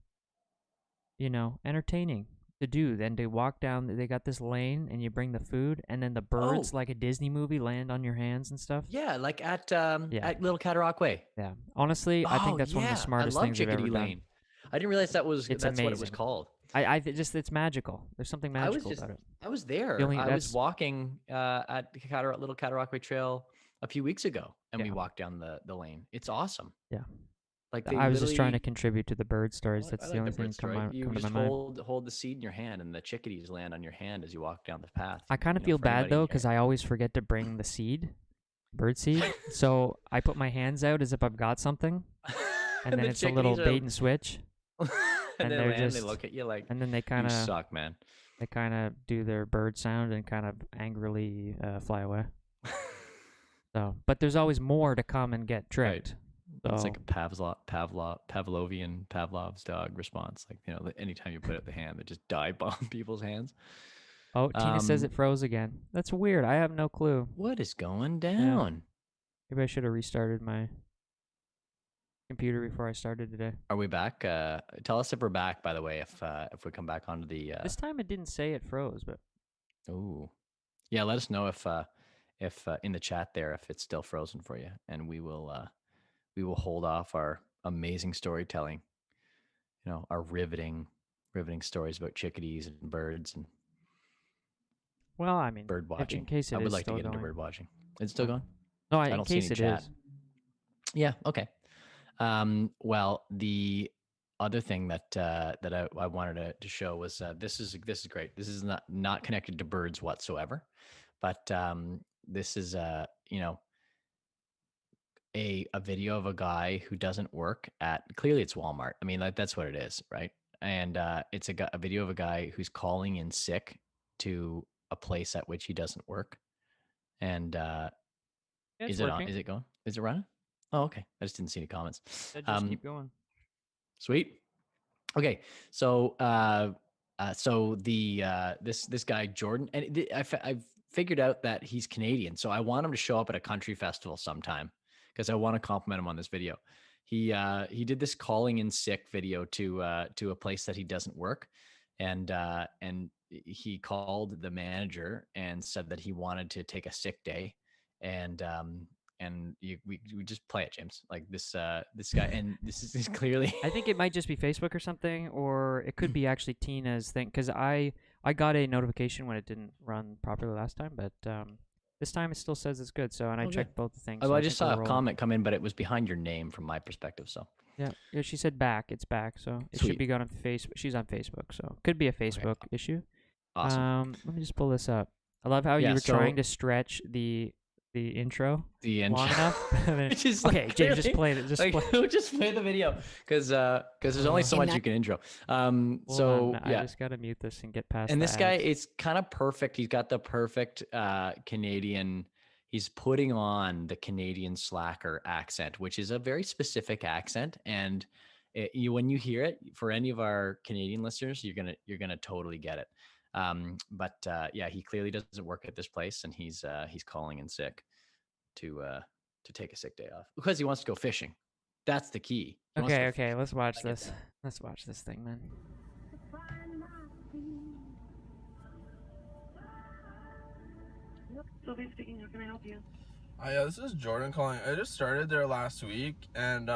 entertaining to do than to walk down. They got this lane, and you bring the food, and then the birds, Oh like a Disney movie, land on your hands and stuff. yeah, like Yeah, at Little Cataract Way. yeah. Honestly, I think Oh that's one of the yeah, I smartest love things I've ever Chickadee done. Lane. I didn't realize It's that's what it was amazing. called. Just it's magical. There's something I was magical just about it. I was The there. only I was that's walking at Little Cataraqui Trail a few weeks ago, and we Yeah, walked down the lane. It's awesome. yeah. Like they I was just trying to literally. contribute to the bird stories. I That's the like the only thing bird story. You come to my just mind. hold the seed in your hand, and the chickadees land on your hand as you walk down the path. I kind of feel For bad anybody though because I always forget to bring the seed, bird seed. So I put my hands out as if I've got something, and and then the it's a little chickadees are, bait and switch, and and they they're land. They just, look at you like and then they kind you of suck, man. do their bird sound and kind of angrily fly away. So, but there's always more to come and get Right. tricked. It's So, like a Pavlov's dog response. Like anytime you put out the hand, they just dive bomb people's hands. oh, Tina says Um, it froze again. That's weird. I have no clue. what is going Yeah, down? maybe I should have restarted my computer before I started today. Are we back? Tell us if we're back. By the way, if we come back onto the. This time it didn't say it froze, but Ooh, yeah. Let us know if in the chat there if it's still frozen for you, and we will hold off our amazing storytelling. Our riveting stories about chickadees and birds and well, I mean, bird if in watching. case I it would is like to still get into going. bird watching. It's still Oh. going. No, I in don't see case any it chat. is. Yeah. Okay. Well, the other thing that I wanted to show was this is great. This is not connected to birds whatsoever, but this is a video of a guy who doesn't work at, clearly it's Walmart. I mean, that's what it is, right? And it's a video of a guy who's calling in sick to a place at which he doesn't work. And It's is it on? working. Is it going? Is it running? Oh, okay. I just didn't see any comments. Just keep going. Sweet. Okay, so so the this guy Jordan, and I've figured out that he's Canadian, so I want him to show up at a country festival sometime because I want to compliment him on this video. He did this calling in sick video to a place that he doesn't work, and he called the manager and said that he wanted to take a sick day, and we just play it, James. Like this guy, and this is clearly. I think it might just be Facebook or something, or it could be actually Tina's thing. Because I got a notification when it didn't run properly last time, but this time it still says it's good. So, and I Okay. checked both the things. Oh, So I I just think saw we're a rolling. comment come in, but it was behind your name from my perspective. So Yeah, she said back. It's back. So it Sweet. should be going on Facebook. She's on Facebook, so could be a Facebook issue. Awesome. Let me just pull this up. I love how you were trying to stretch the intro long enough. Which is okay, like, James, just play it. Just play. just play the video because there's only so much you can intro. So I yeah, just gotta mute this and get past. and the this guy ads. is kind of perfect. He's got the perfect Canadian. He's putting on the Canadian slacker accent, which is a very specific accent, and when you hear it, for any of our Canadian listeners, you're gonna totally get it. But yeah, he clearly doesn't work at this place, and he's calling in sick to take a sick day off because he wants to go fishing. That's the key. Okay, let's watch this. Let's watch this thing, man. Sylvia speaking. How can I help you? Yeah, this is Jordan calling. I just started there last week, and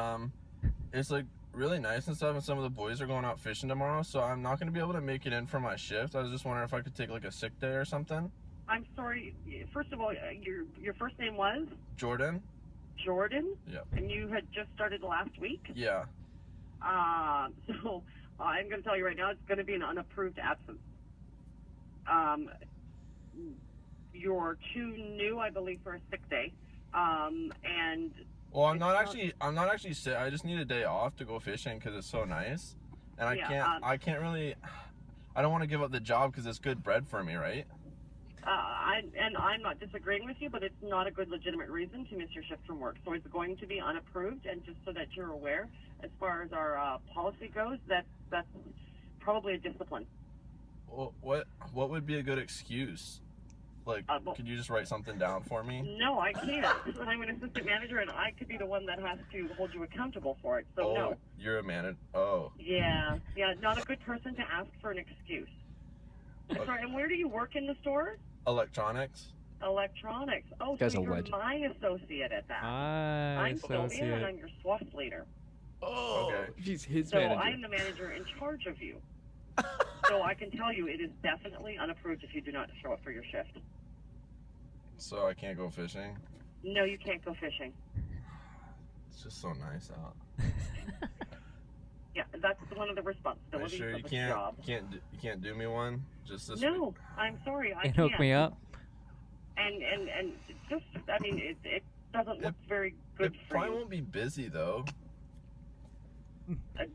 it's like really nice and stuff. And some of the boys are going out fishing tomorrow, so I'm not gonna be able to make it in for my shift. I was just wondering if I could take like a sick day or something. I'm sorry. First of all, your first name was Jordan. Jordan. Yeah. And you had just started last week. Yeah. So I'm going to tell you right now, it's going to be an unapproved absence. You're too new, I believe, for a sick day. And Well, I'm not actually sick. I just need a day off to go fishing because it's so nice, and I can't really. I don't want to give up the job because it's good bread for me, right? I'm not disagreeing with you, but it's not a good legitimate reason to miss your shift from work. So it's going to be unapproved, and just so that you're aware, as far as our policy goes, that's probably a discipline. Well, what would be a good excuse? Like, Well, could you just write something down for me? no, I can't. I'm an assistant manager, and I could be the one that has to hold you accountable for it. So Oh, no. you're a manager. Oh. Yeah, not a good person to ask for an excuse. Sorry, and where do you work in the store? Electronics. Electronics. Oh, Guy's so a you're legend. my associate at that. My I'm Sylvia, and associate. I'm your SWAT leader. Oh, Okay. she's his So manager. I'm the manager in charge of you. So I can tell you it is definitely unapproved if you do not show up for your shift. So I can't go fishing. No, you can't go fishing. It's just so nice out. Yeah, that's one of the Are you responsibilities sure of you the can't? job. You can't do me one just this No, week? I'm sorry, I And can't. hook me up. And just, I mean, it doesn't look very good It for probably you. won't be busy though.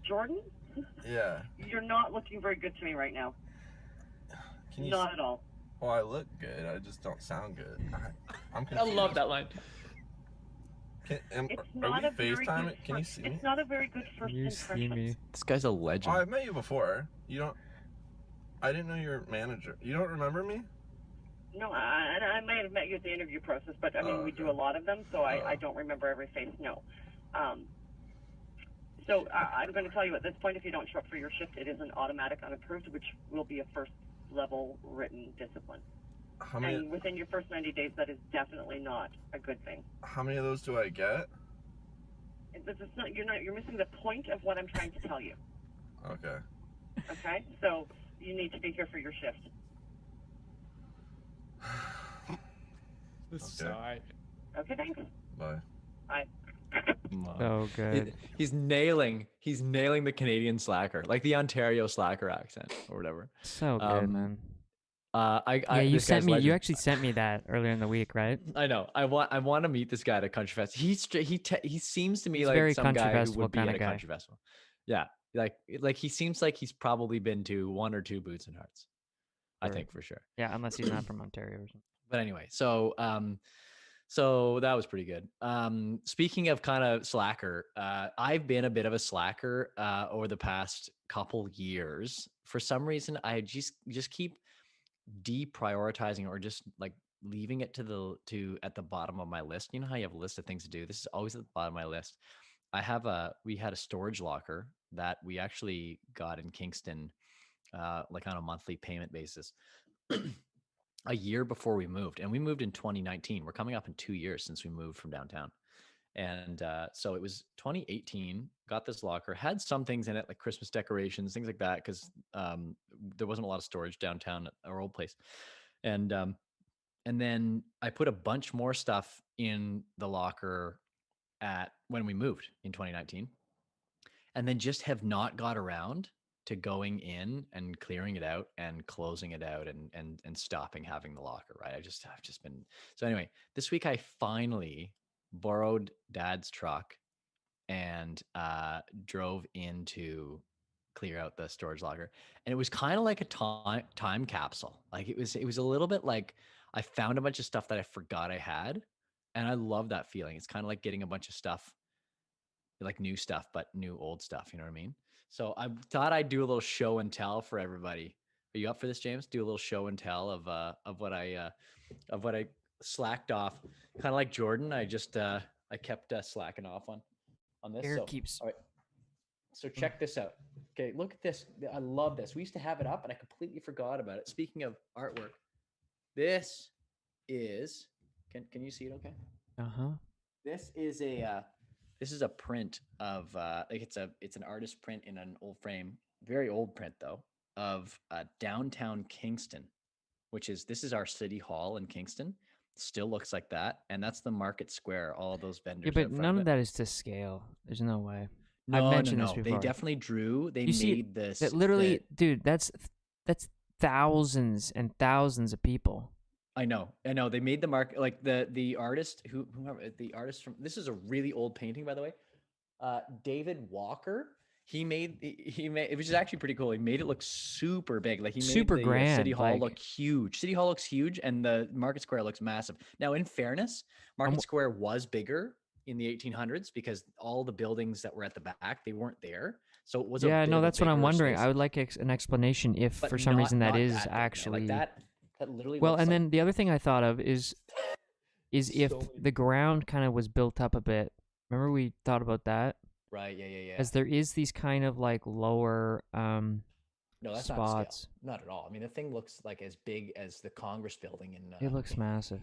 Jordan, Yeah. you're not looking very good to me right now. Can you? Not at all. Well, I look good. I just don't sound good. I'm I confused. love that line. It's Are not we a very FaceTiming? good Can you first, see me? It's not a very good first You impression. see me. This guy's a Oh, legend. I've met you before. You don't. I didn't know you're a manager. You don't remember me? No, I may have met you at the interview process, but I mean, Oh, we do okay. a lot of them, so I don't remember every face, no. So I'm going to tell you at this point, if you don't show up for your shift, it is an automatic unapproved, which will be a first level written discipline. How many? And within your first 90 days, that is definitely not a good thing. How many of those do I get? You're missing the point of what I'm trying to tell you. Okay. Okay? So you need to be here for your shift. Okay. Okay, thanks. Bye. Bye. So good. He's nailing the Canadian slacker, like the Ontario slacker accent or whatever. So good, man. Yeah, You this guy's You legend. actually sent me that earlier in the week, right? I know. I want to meet this guy at a country festival. He seems to me He's like very some country guy who festival would be at kinda a guy. country festival. Yeah, like he seems like he's probably been to one or two Boots and Hearts. I Sure. think for sure. Yeah, unless he's not from Ontario or something. But anyway, so that was pretty good. Speaking of kind of slacker, I've been a bit of a slacker over the past couple years. For some reason, I just keep deprioritizing or just like leaving it to at the bottom of my list. You know how you have a list of things to do? This is always at the bottom of my list. We had a storage locker that we actually got in Kingston, like on a monthly payment basis. A year before we moved, and we moved in 2019. We're coming up in 2 years since we moved from downtown. And so it was 2018, got this locker, had some things in it like Christmas decorations, things like that, because there wasn't a lot of storage downtown at our old place. And then I put a bunch more stuff in the locker when we moved in 2019, and then just have not got around to going in and clearing it out and closing it out and stopping having the locker, right? I've just been. So anyway, this week I finally borrowed Dad's truck and drove in to clear out the storage locker. And it was kind of like a time capsule. Like it was a little bit like I found a bunch of stuff that I forgot I had. And I love that feeling. It's kind of like getting a bunch of stuff, like new stuff, but new old stuff. You know what I mean? So I thought I'd do a little show and tell for everybody. Are you up for this, James? Do a little show and tell of what I slacked off. Kind of like Jordan. I kept slacking off on this. Air So, keeps. all right. So check this out. Okay, look at this. I love this. We used to have it up and I completely forgot about it. Speaking of artwork, this is can you see it okay? Uh-huh. This is a print of like it's an artist print in an old frame, very old print though, of downtown Kingston, this is our city hall in Kingston. Still looks like that, and that's the market square. All of those vendors. Yeah, but none of that is to scale. There's no way. I've mentioned this before. They definitely drew. They You see, made this. that literally, dude. That's thousands and thousands of people. I know. They made the mark, like the artist whoever the artist from. This is a really old painting, by the way. David Walker. he made, it was actually pretty cool. He made it look super big. Like he made Super the City grand. Hall Like, look huge. City Hall looks huge, and the Market Square looks massive. Now, in fairness, Market Square was bigger in the 1800s because all the buildings that were at the back, they weren't there. So it was a yeah, bit no, of a that's what I'm bigger wondering. I space, would like an explanation if but for some reason that not is that big, man. Like actually that literally well. looks And like then the other thing I thought of is if so many. the ground kind of was built up a bit. Remember we thought about that? Right, yeah. As there is these kind of like lower No, that's not scale. spots. Not at all. I mean, the thing looks like as big as the Congress building It looks massive.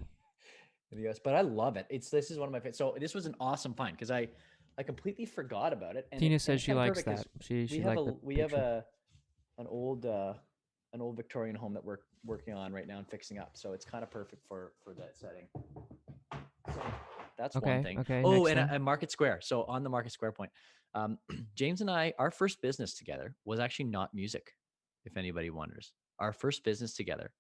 in the US, but I love it. This is one of my favorites. So this was an awesome find because I completely forgot about it. And Tina and says it's she kind of likes perfect that. 'cause She we have liked the we have picture. an old Victorian home that we're working on right now and fixing up. So it's kind of perfect for that setting. So that's one Okay, thing. okay. Oh, Next and thing. a Market Square. So on the Market Square point, James and I, our first business together was actually not music, if anybody wonders. Our first business together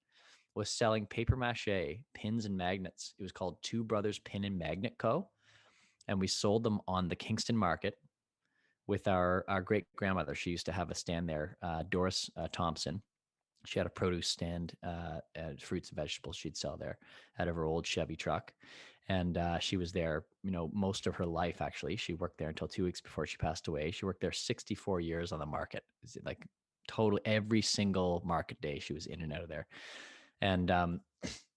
was selling paper mache pins and magnets. It was called Two Brothers Pin and Magnet Co. And we sold them on the Kingston market with our great grandmother. She used to have a stand there, Doris Thompson. She had a produce stand, fruits and vegetables she'd sell there out of her old Chevy truck. And she was there, most of her life, actually. She worked there until 2 weeks before she passed away. She worked there 64 years on the market. Like totally every single market day she was in and out of there. And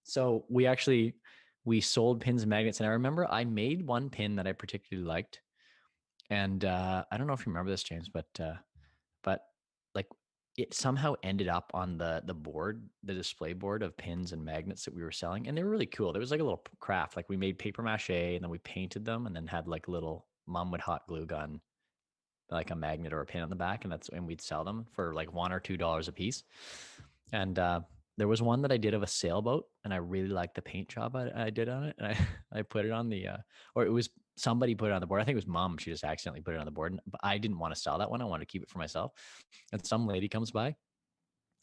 so we sold pins and magnets. And I remember I made one pin that I particularly liked. And I don't know if you remember this, James, but like it somehow ended up on the board, the display board of pins and magnets that we were selling, and they were really cool. There was like a little craft, like we made paper mache and then we painted them, and then had like little mom with hot glue gun, like a magnet or a pin on the back, and we'd sell them for like $1 or $2 a piece. And there was one that I did of a sailboat, and I really liked the paint job I did on it, and I put it on the or it was somebody put it on the board. I think it was mom. She just accidentally put it on the board, but I didn't want to sell that one. I wanted to keep it for myself. And some lady comes by,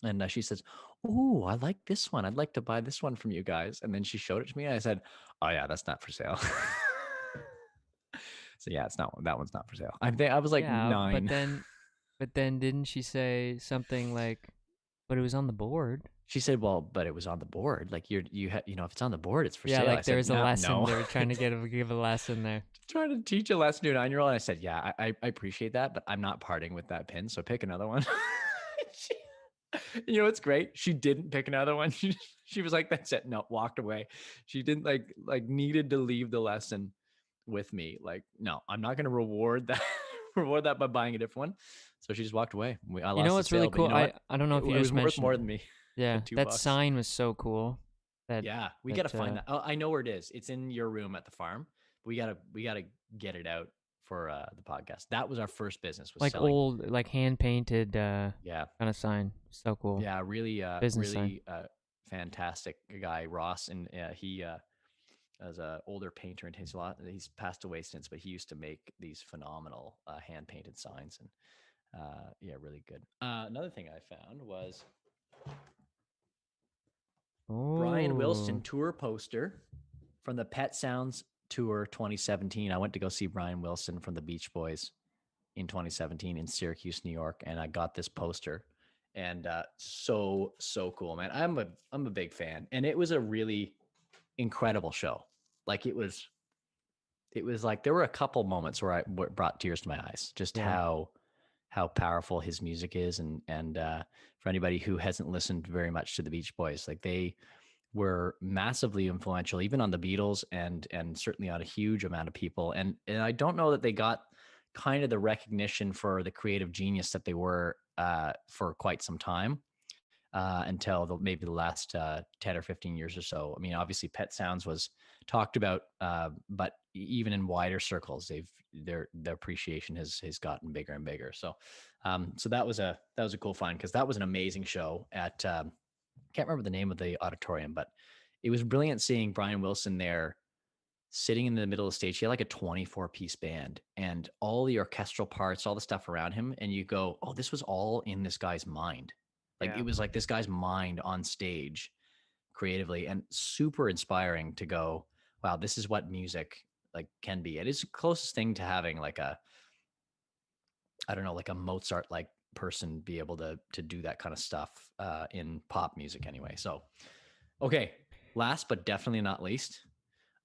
and she says, "Oh, I like this one. I'd like to buy this one from you guys." And then she showed it to me, and I said, "Oh yeah, that's not for sale." So yeah, it's not, that one's not for sale. I think I was like Yeah, 9. but then didn't she say something like, "But it was on the board"? She said, "Well, but it was on the board. Like if it's on the board, it's for Yeah, sale." I like there said, was a lesson. No. They were trying to give a lesson there. Trying to teach a lesson to a 9-year-old. And I said, "Yeah, I appreciate that, but I'm not parting with that pin. So pick another one." she, it's great. She didn't pick another one. She was like, "That's it." No, walked away. She didn't like needed to leave the lesson with me. Like, no, I'm not going to reward that by buying a different one. So she just walked away. I You know lost the what's really sale, but you cool? know what? I don't know if you It was just worth more mentioned. than me. Yeah, The $2. that sign was so cool. Yeah, we got to find that. Oh, I know where it is. It's in your room at the farm. We gotta get it out for the podcast. That was our first business, was like selling. old, like hand painted Yeah, kind of sign. So cool. yeah, really, Business really fantastic guy, Ross, and he as an older painter and takes a lot. He's passed away since, but he used to make these phenomenal hand painted signs, and yeah, really good. Another thing I found was Brian Wilson Oh, tour poster from the Pet Sounds Tour 2017. I went to go see Brian Wilson from the Beach Boys in 2017 in Syracuse, New York, and I got this poster, and so cool, man. I'm a big fan, and it was a really incredible show. Like it was like there were a couple moments where brought tears to my eyes, just yeah. how powerful his music is, and for anybody who hasn't listened very much to the Beach Boys, like they were massively influential, even on the Beatles, and certainly on a huge amount of people. And I don't know that they got kind of the recognition for the creative genius that they were for quite some time, until maybe the last 10 or 15 years or so. I mean, obviously Pet Sounds was talked about, but even in wider circles, their appreciation has gotten bigger and bigger. So so that was a cool find, because that was an amazing show at can't remember the name of the auditorium, but it was brilliant seeing Brian Wilson there sitting in the middle of the stage. He had like a 24-piece band, and all the orchestral parts, all the stuff around him. And you go, oh, this was all in this guy's mind. Like Yeah. it was like this guy's mind on stage creatively, and super inspiring to go, wow, this is what music like can be. It is the closest thing to having like I don't know, like a Mozart like person be able to do that kind of stuff in pop music anyway. So, okay, last but definitely not least,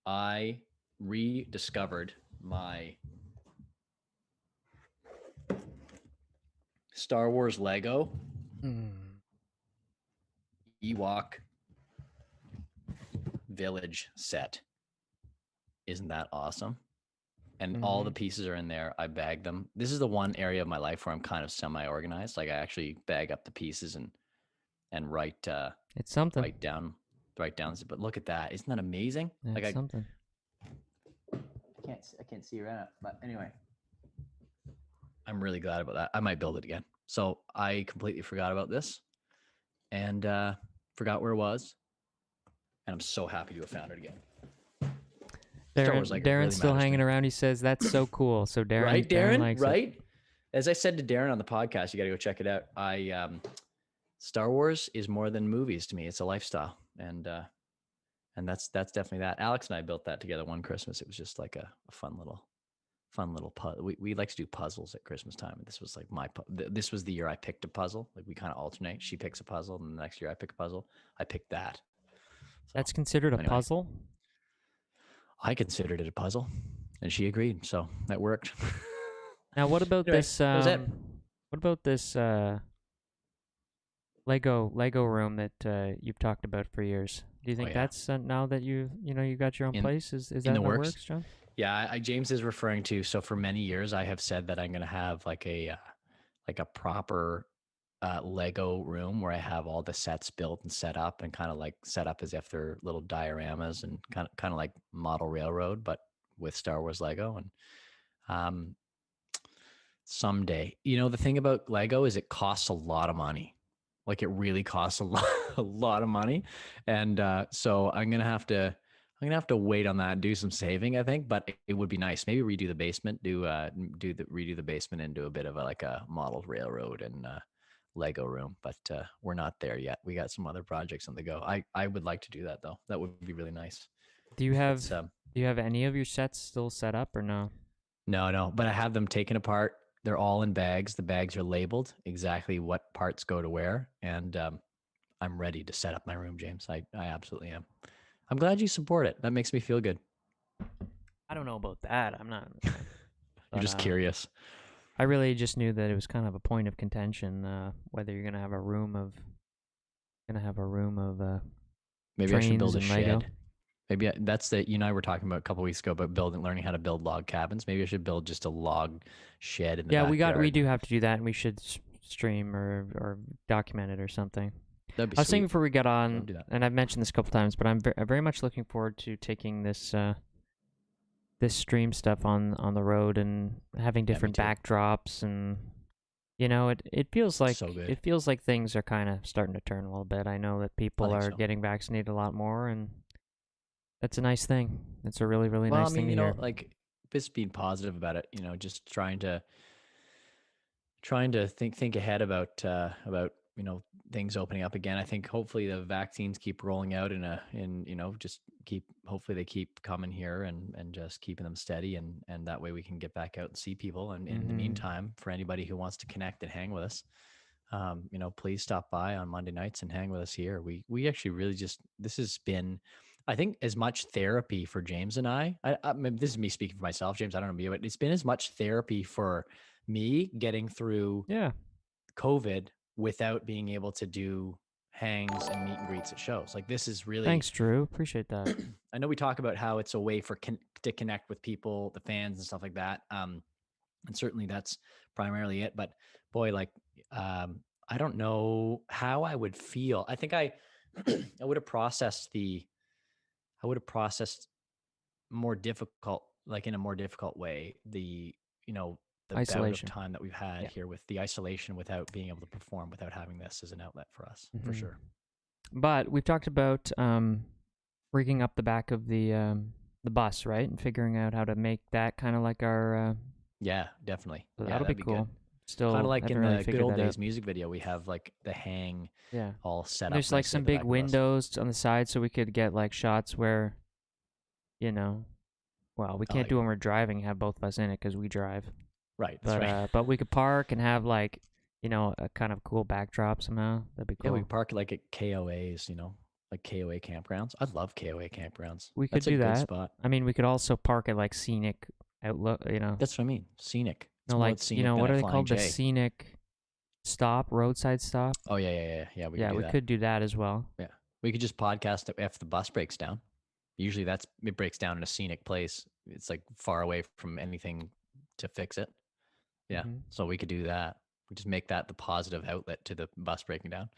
I rediscovered my Star Wars Lego Ewok Village set. Isn't that awesome? And all the pieces are in there. I bag them. This is the one area of my life where I'm kind of semi-organized. Like I actually bag up the pieces and write It's something. write down. But look at that! Isn't that amazing? It's Like something. I can't see right now. But anyway, I'm really glad about that. I might build it again. So I completely forgot about this and forgot where it was. And I'm so happy to have found it again. Star Wars Lego Darren's really still matters to hanging me. around. He says that's so cool. So Darren, Right, Darren Darren? likes Right? it. As I said to Darren on the podcast, you got to go check it out. Star Wars is more than movies to me. It's a lifestyle, and that's definitely that. Alex and I built that together one Christmas. It was just like a fun little puzzle. We like to do puzzles at Christmas time, and this was like this was the year I picked a puzzle. Like we kind of alternate. She picks a puzzle, and the next year I pick a puzzle. I picked that. So, That's considered a puzzle? I considered it a puzzle, and she agreed. So that worked. Now, what about Anyway, this? that was it. What about this Lego room that you've talked about for years? Do you think that's now that you got your own place? Is that in the works, John? Yeah, James is referring to. So for many years, I have said that I'm going to have like a proper Lego room where I have all the sets built and set up and kind of like set up as if they're little dioramas and kind of like model railroad, but with Star Wars Lego. And someday, the thing about Lego is it costs a lot of money. Like it really costs a lot of money. And so I'm going to have to wait on that and do some saving, I think, but it would be nice. Maybe redo the basement, redo the basement into a bit of a model railroad and Lego room, but we're not there yet. We got some other projects on the go. I would like to do that though. That would be really nice. Do you have any of your sets still set up or no? No, but I have them taken apart. They're all in bags. The bags are labeled exactly what parts go to where, and I'm ready to set up my room, James. I absolutely am. I'm glad you support it. That makes me feel good. I don't know about that. I'm not. You're just curious. I really just knew that it was kind of a point of contention whether you're gonna have a room of maybe I should build a Lego. shed. Maybe that's you and I were talking about a couple weeks ago about learning how to build log cabins. Maybe I should build just a log shed in the backyard. we do have to do that, and we should stream or document it or something. That'd be I was thinking before we got on, do that. and I've mentioned this a couple times, but I'm very much looking forward to taking this this stream stuff on the road and having different backdrops, and it feels like so good. It feels like things are kind of starting to turn a little bit. I know that people are getting vaccinated a lot more, and that's a nice thing. It's a really, really nice thing to hear. Like just being positive about it, just trying to think ahead about things opening up again. I think hopefully the vaccines keep rolling out hopefully they keep coming here and just keeping them steady and that way we can get back out and see people. And in the meantime, for anybody who wants to connect and hang with us, please stop by on Monday nights and hang with us here. We actually really this has been, I think, as much therapy for James and I this is me speaking for myself, James, I don't know you, but it's been as much therapy for me getting through COVID without being able to do hangs and meet and greets at shows. Like this is really... Thanks, Drew. Appreciate that. I know we talk about how it's a way to connect with people, the fans and stuff like that. And certainly that's primarily it. But boy, I don't know how I would feel. I think I would have processed more difficult, like in a more difficult way, the isolation bout of time that we've had here with the isolation without being able to perform, without having this as an outlet for us, for sure. But we've talked about rigging up the back of the bus, right? And figuring out how to make that kind of like our... yeah, definitely. So that'll be cool. Good. Still kind of like in really the Good Old Days out. Music video, we have like the hang all set up. There's like some big windows on the side so we could get like shots where, well, we can't do when we're driving, have both of us in it because we drive. Right. That's right. But we could park and have like, a kind of cool backdrop somehow. That'd be Yeah, cool. we park like at KOAs, like KOA campgrounds. I love KOA campgrounds. We could That's a do good that. spot. I mean, we could also park at like scenic outlook. That's what I mean. Scenic. It's No, more like, scenic than what a are they Flying called? The J. scenic stop, roadside stop. Oh yeah. We could Yeah, do we that. could do that as well. Yeah, we could just podcast if the bus breaks down. Usually it breaks down in a scenic place. It's like far away from anything to fix it. Yeah, Mhm. so we could do that. We just make that the positive outlet to the bus breaking down.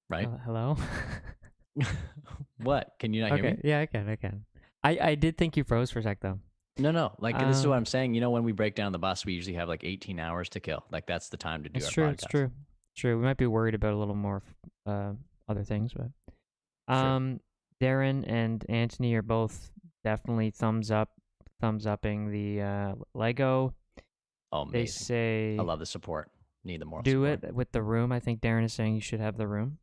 Right? Hello? What? Can you not hear me? Okay, yeah, I can. I did think you froze for a sec, though. No. Like this is what Um, I'm saying. When we break down the bus, we usually have like 18 hours to kill. Like that's the time to do It's our true, podcast. it's true. True, we might be worried about a little more other things, but... Sure. Darren and Anthony are both definitely thumbs upping the Lego. Oh, They amazing. say I love the support. Need the more do support. it with the room. I think Darren is saying you should have the room.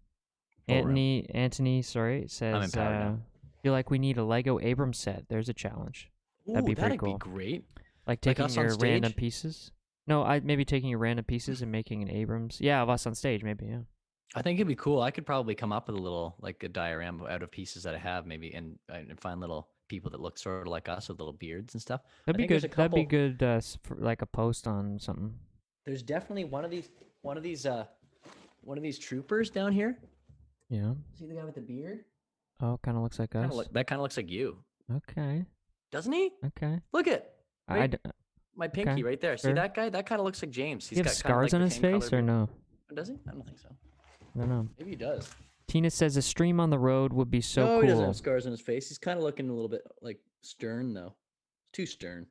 Full room. Anthony, sorry, says empowered now. feel like we need a Lego Abrams set. There's a challenge. That'd be pretty cool. Great. Like Like taking us on your random stage? pieces. No, I maybe taking your random pieces and making an Abrams. Yeah, of us on stage, maybe. Yeah. I think it'd be cool. I could probably come up with a little, like a diorama out of pieces that I have, maybe, and find little people that look sort of like us with little beards and stuff. That'd I be think there's good. a That'd be couple- good for like a post on something. There's definitely one of these troopers down here. Yeah. See the guy with the beard? Oh, kind of looks like us. That kind of looks like you, Okay. doesn't he? Okay. Look at I my pinky okay, right there. See sure. that guy? That kind of looks like James. he have got kinda scars like on the his same face color or beard. no? Does he? I don't think so. I don't know. Maybe he does. Tina says a stream on the road would be so No, cool. he doesn't have scars on his face. He's kind of looking a little bit like stern though. Too stern.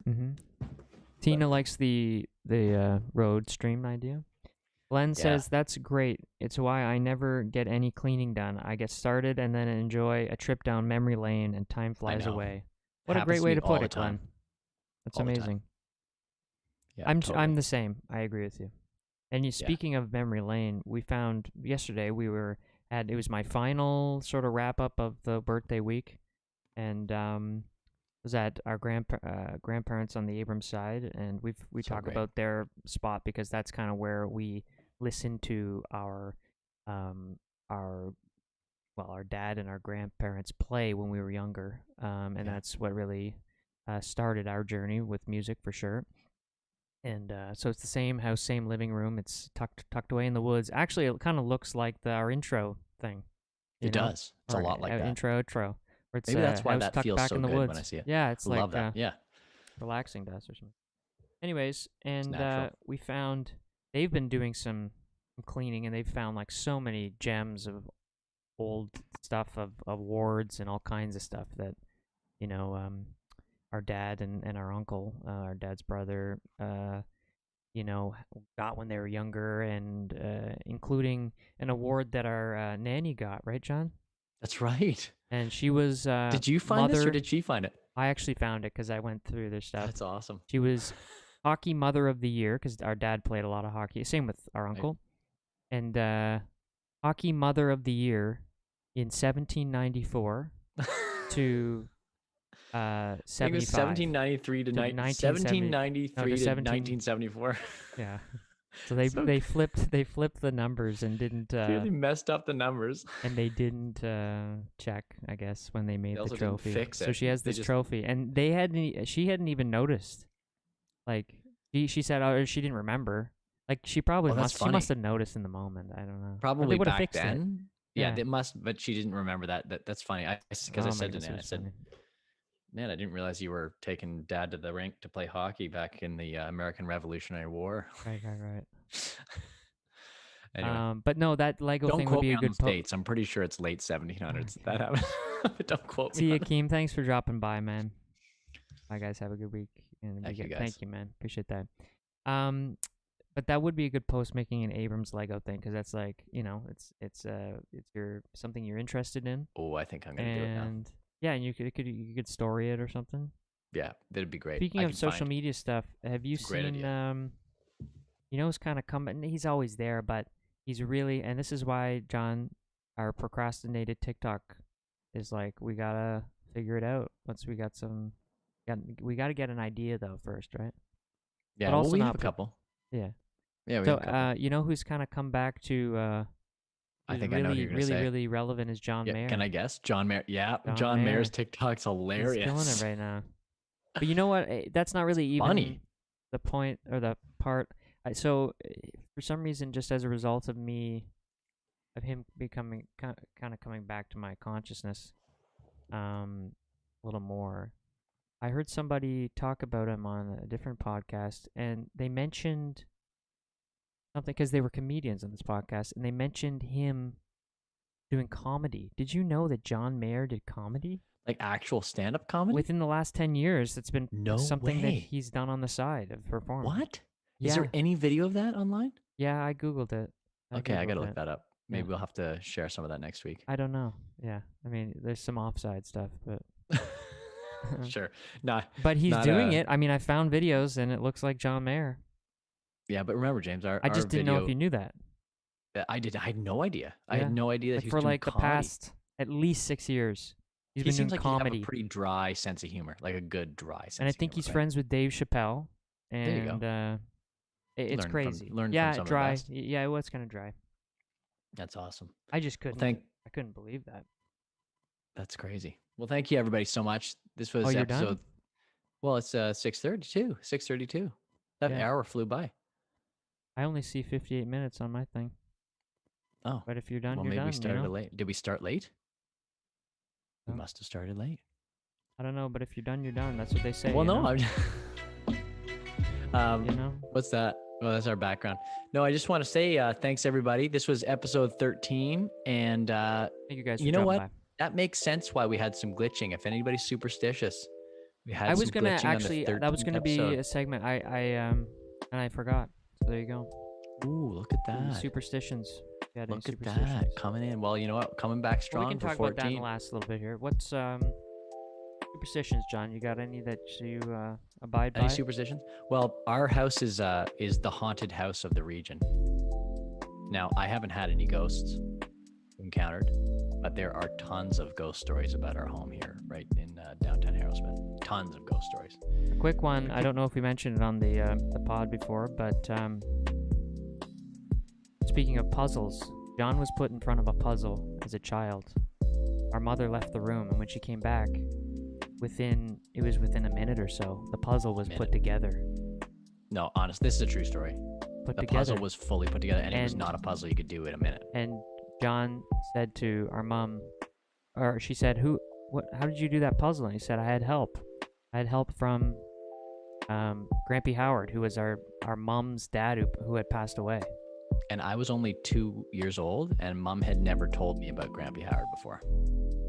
Tina likes the road stream idea. Glenn says that's great. It's why I never get any cleaning done. I get started and then enjoy a trip down memory lane and time flies know. away. What a Happens great to way me to all put the it, Glenn. time. That's All the time. amazing. Yeah, I'm totally. the same. I agree with you. And speaking of memory lane, we found yesterday it was my final sort of wrap up of the birthday week, and was at our grandparents on the Abrams side, and we So talk great. about their spot because that's kind of where we listen to our dad and our grandparents play when we were younger, and that's what really started our journey with music for sure. And so it's the same house, same living room. It's tucked away in the woods. Actually, it kind of looks like our intro thing. It does. It's a lot like that. Intro, outro. Where it's, Maybe that's why house that tucked feels back so in the good woods. when I see it. Yeah, it's Love like that. Yeah. relaxing to us or something. Anyways, and natural. we found they've been doing some cleaning, and they've found like so many gems of old stuff of awards and all kinds of stuff that our dad and our uncle, our dad's brother, got when they were younger, and including an award that our nanny got, right, John? That's right. And she was Did you find this or mother- did she find it? I actually found it because I went through their stuff. That's awesome. She was Hockey Mother of the Year because our dad played a lot of hockey. Same with our uncle. And Hockey Mother of the Year in 1794 to I think it 75. was 1793 to 1793 to 1974. Yeah. So they flipped the numbers and didn't Really messed up the numbers. and they didn't check, I guess, when they made They the also didn't trophy. fix So it. she has They this just- trophy, and she hadn't even noticed. Like she said, she didn't remember. Like she probably Oh, that's she must funny. have noticed in the moment. I don't know. Or they Probably would've back fixed it. then. Yeah, Yeah. they must, but she didn't remember that. That's funny. Because I Oh my said to goodness, it Nan, I was said, funny. man, I didn't realize you were taking Dad to the rink to play hockey back in the American Revolutionary War. Right. Anyway, But no, that Lego don't thing would quote be me a on good those dates. I'm pretty sure it's late 1700s that happened. But don't quote me. See on you, Keem. Thanks for dropping by, man. Bye, guys. Have a good week. And Thank you, guys. Thank you, man. Appreciate that. But that would be a good post making an Abrams Lego thing because that's like it's something you're interested in. Oh, I think I'm gonna do it now. And yeah, and you could story it or something. Yeah, that'd be great. Speaking I of can social find- media stuff, have you It's a great seen idea. who's kind of coming? He's always there, but he's really, and this is why John, our procrastinated TikTok, is like we gotta figure it out once we got some We got to get an idea though first, right? Yeah, But well, also we not have a put- couple. Yeah. Yeah, we So, have a couple. you know who's kind of come back to I who's think I know who you're gonna say. really relevant is John Yeah, Mayer. can I guess? John Mayer. Yeah, John John Mayer's Mayer. TikTok's He's hilarious. killing it right now. But you know what? That's not really even Funny. the point or the part. So, for some reason, just as a result of him becoming kind of coming back to my consciousness, a little more. I heard somebody talk about him on a different podcast, and they mentioned something because they were comedians on this podcast, and they mentioned him doing comedy. Did you know that John Mayer did comedy? Like actual stand-up comedy? Within the last 10 years, it's been No something that way. he's done on the side of performing. What? Yeah. Is there any video of that online? Yeah, I Googled it. Okay, I gotta Googled look it. that up. Maybe Yeah. we'll have to share some of that next week. I don't know. Yeah. I mean, there's some offside stuff, but Sure. Nah. but he's not, doing it. I mean, I found videos and it looks like John Mayer. Yeah, but remember, James, I our just didn't know if video- you knew that. I had no idea. I Yeah. had no idea that Like he was for doing like the comedy. past at least 6 years, he's He been seems doing like he comedy. have a pretty dry sense of humor, like a good dry sense. And I of think humor, he's right? friends with Dave Chappelle. There you go. And it's Learn from- crazy. learn from yeah, some of the dry. best. Yeah, it was kind of dry. That's awesome. I just Well, couldn't. I couldn't believe that. That's crazy. Well, thank you everybody so much. This was Oh, you're episode. done? Well, it's 6:32. 6:32. That Yeah. hour flew by. I only see 58 minutes on my thing. Oh, But if you're done, well, you're maybe done. we started you know? late. Did we start late? We No. must have started late. I don't know, but if you're done, you're done. That's what they say. Well, you no, know? I'm. You know? What's that? Oh, that's our background. No, I just want to say thanks everybody. This was episode 13, and Thank you guys. For you know dropping what? by. That makes sense why we had some glitching. If anybody's superstitious, we had I was some gonna glitching actually. on the That was 13th gonna be episode. a segment. And I forgot. So there you go. Ooh, look at Ooh, that. superstitions. You had any Look at that. superstitions? Coming in. Well, you know what? Coming back Well, strong we can for talk about that in 14. the last little bit here. What's superstitions, John? You got any that you abide by? Any superstitions? Well, our house is the haunted house of the region. Now, I haven't had any ghosts encountered, but there are tons of ghost stories about our home here, right in downtown Harrowsmith. Tons of ghost stories. A quick one. I don't know if we mentioned it on the pod before, but speaking of puzzles, John was put in front of a puzzle as a child. Our mother left the room, and when she came back, within a minute or so, the puzzle was put together. No, honest, this is a true story. The puzzle was fully put together, and it was And- not a puzzle you could do in a minute. And John said to our mom, or she said, how did you do that puzzle? And he said, I had help. I had help from Grampy Howard, who was our mom's dad who had passed away. And I was only 2 years old, and Mom had never told me about Grampy Howard before.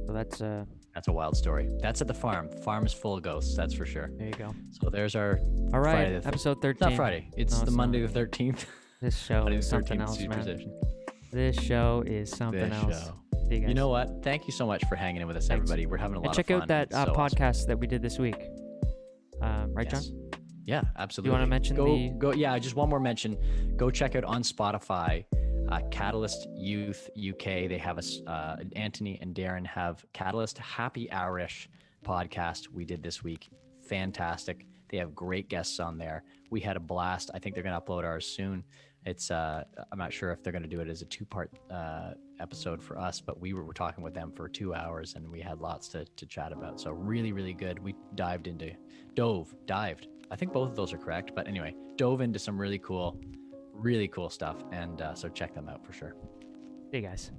So that's That's a wild story. That's at the farm. Farm is full of ghosts, that's for sure. there you go. So there's our All right, Friday the episode It's 13. not Friday. It's No, the it's Monday not. the 13th. This show Monday is the something 13th else, man. superstition. This show is something This else. show. See you guys. You know what? Thank you so much for hanging in with us, Thanks. everybody. We're having a lot And of check fun. out that It's so awesome. podcast that we did this week. Right, Yes. John? Yeah, absolutely. wanna mention go? Yeah, just one more mention. Go check out on Spotify, Catalyst Youth UK. They have Anthony and Darren have Catalyst Happy Hour-ish podcast we did this week. Fantastic. They have great guests on there. We had a blast. I think they're going to upload ours soon. It's I'm not sure if they're going to do it as a 2-part episode for us, but we were talking with them for 2 hours and we had lots to chat about. So really, really good. We dived. I think both of those are correct, but anyway, dove into some really cool stuff. And so check them out for sure. See you guys.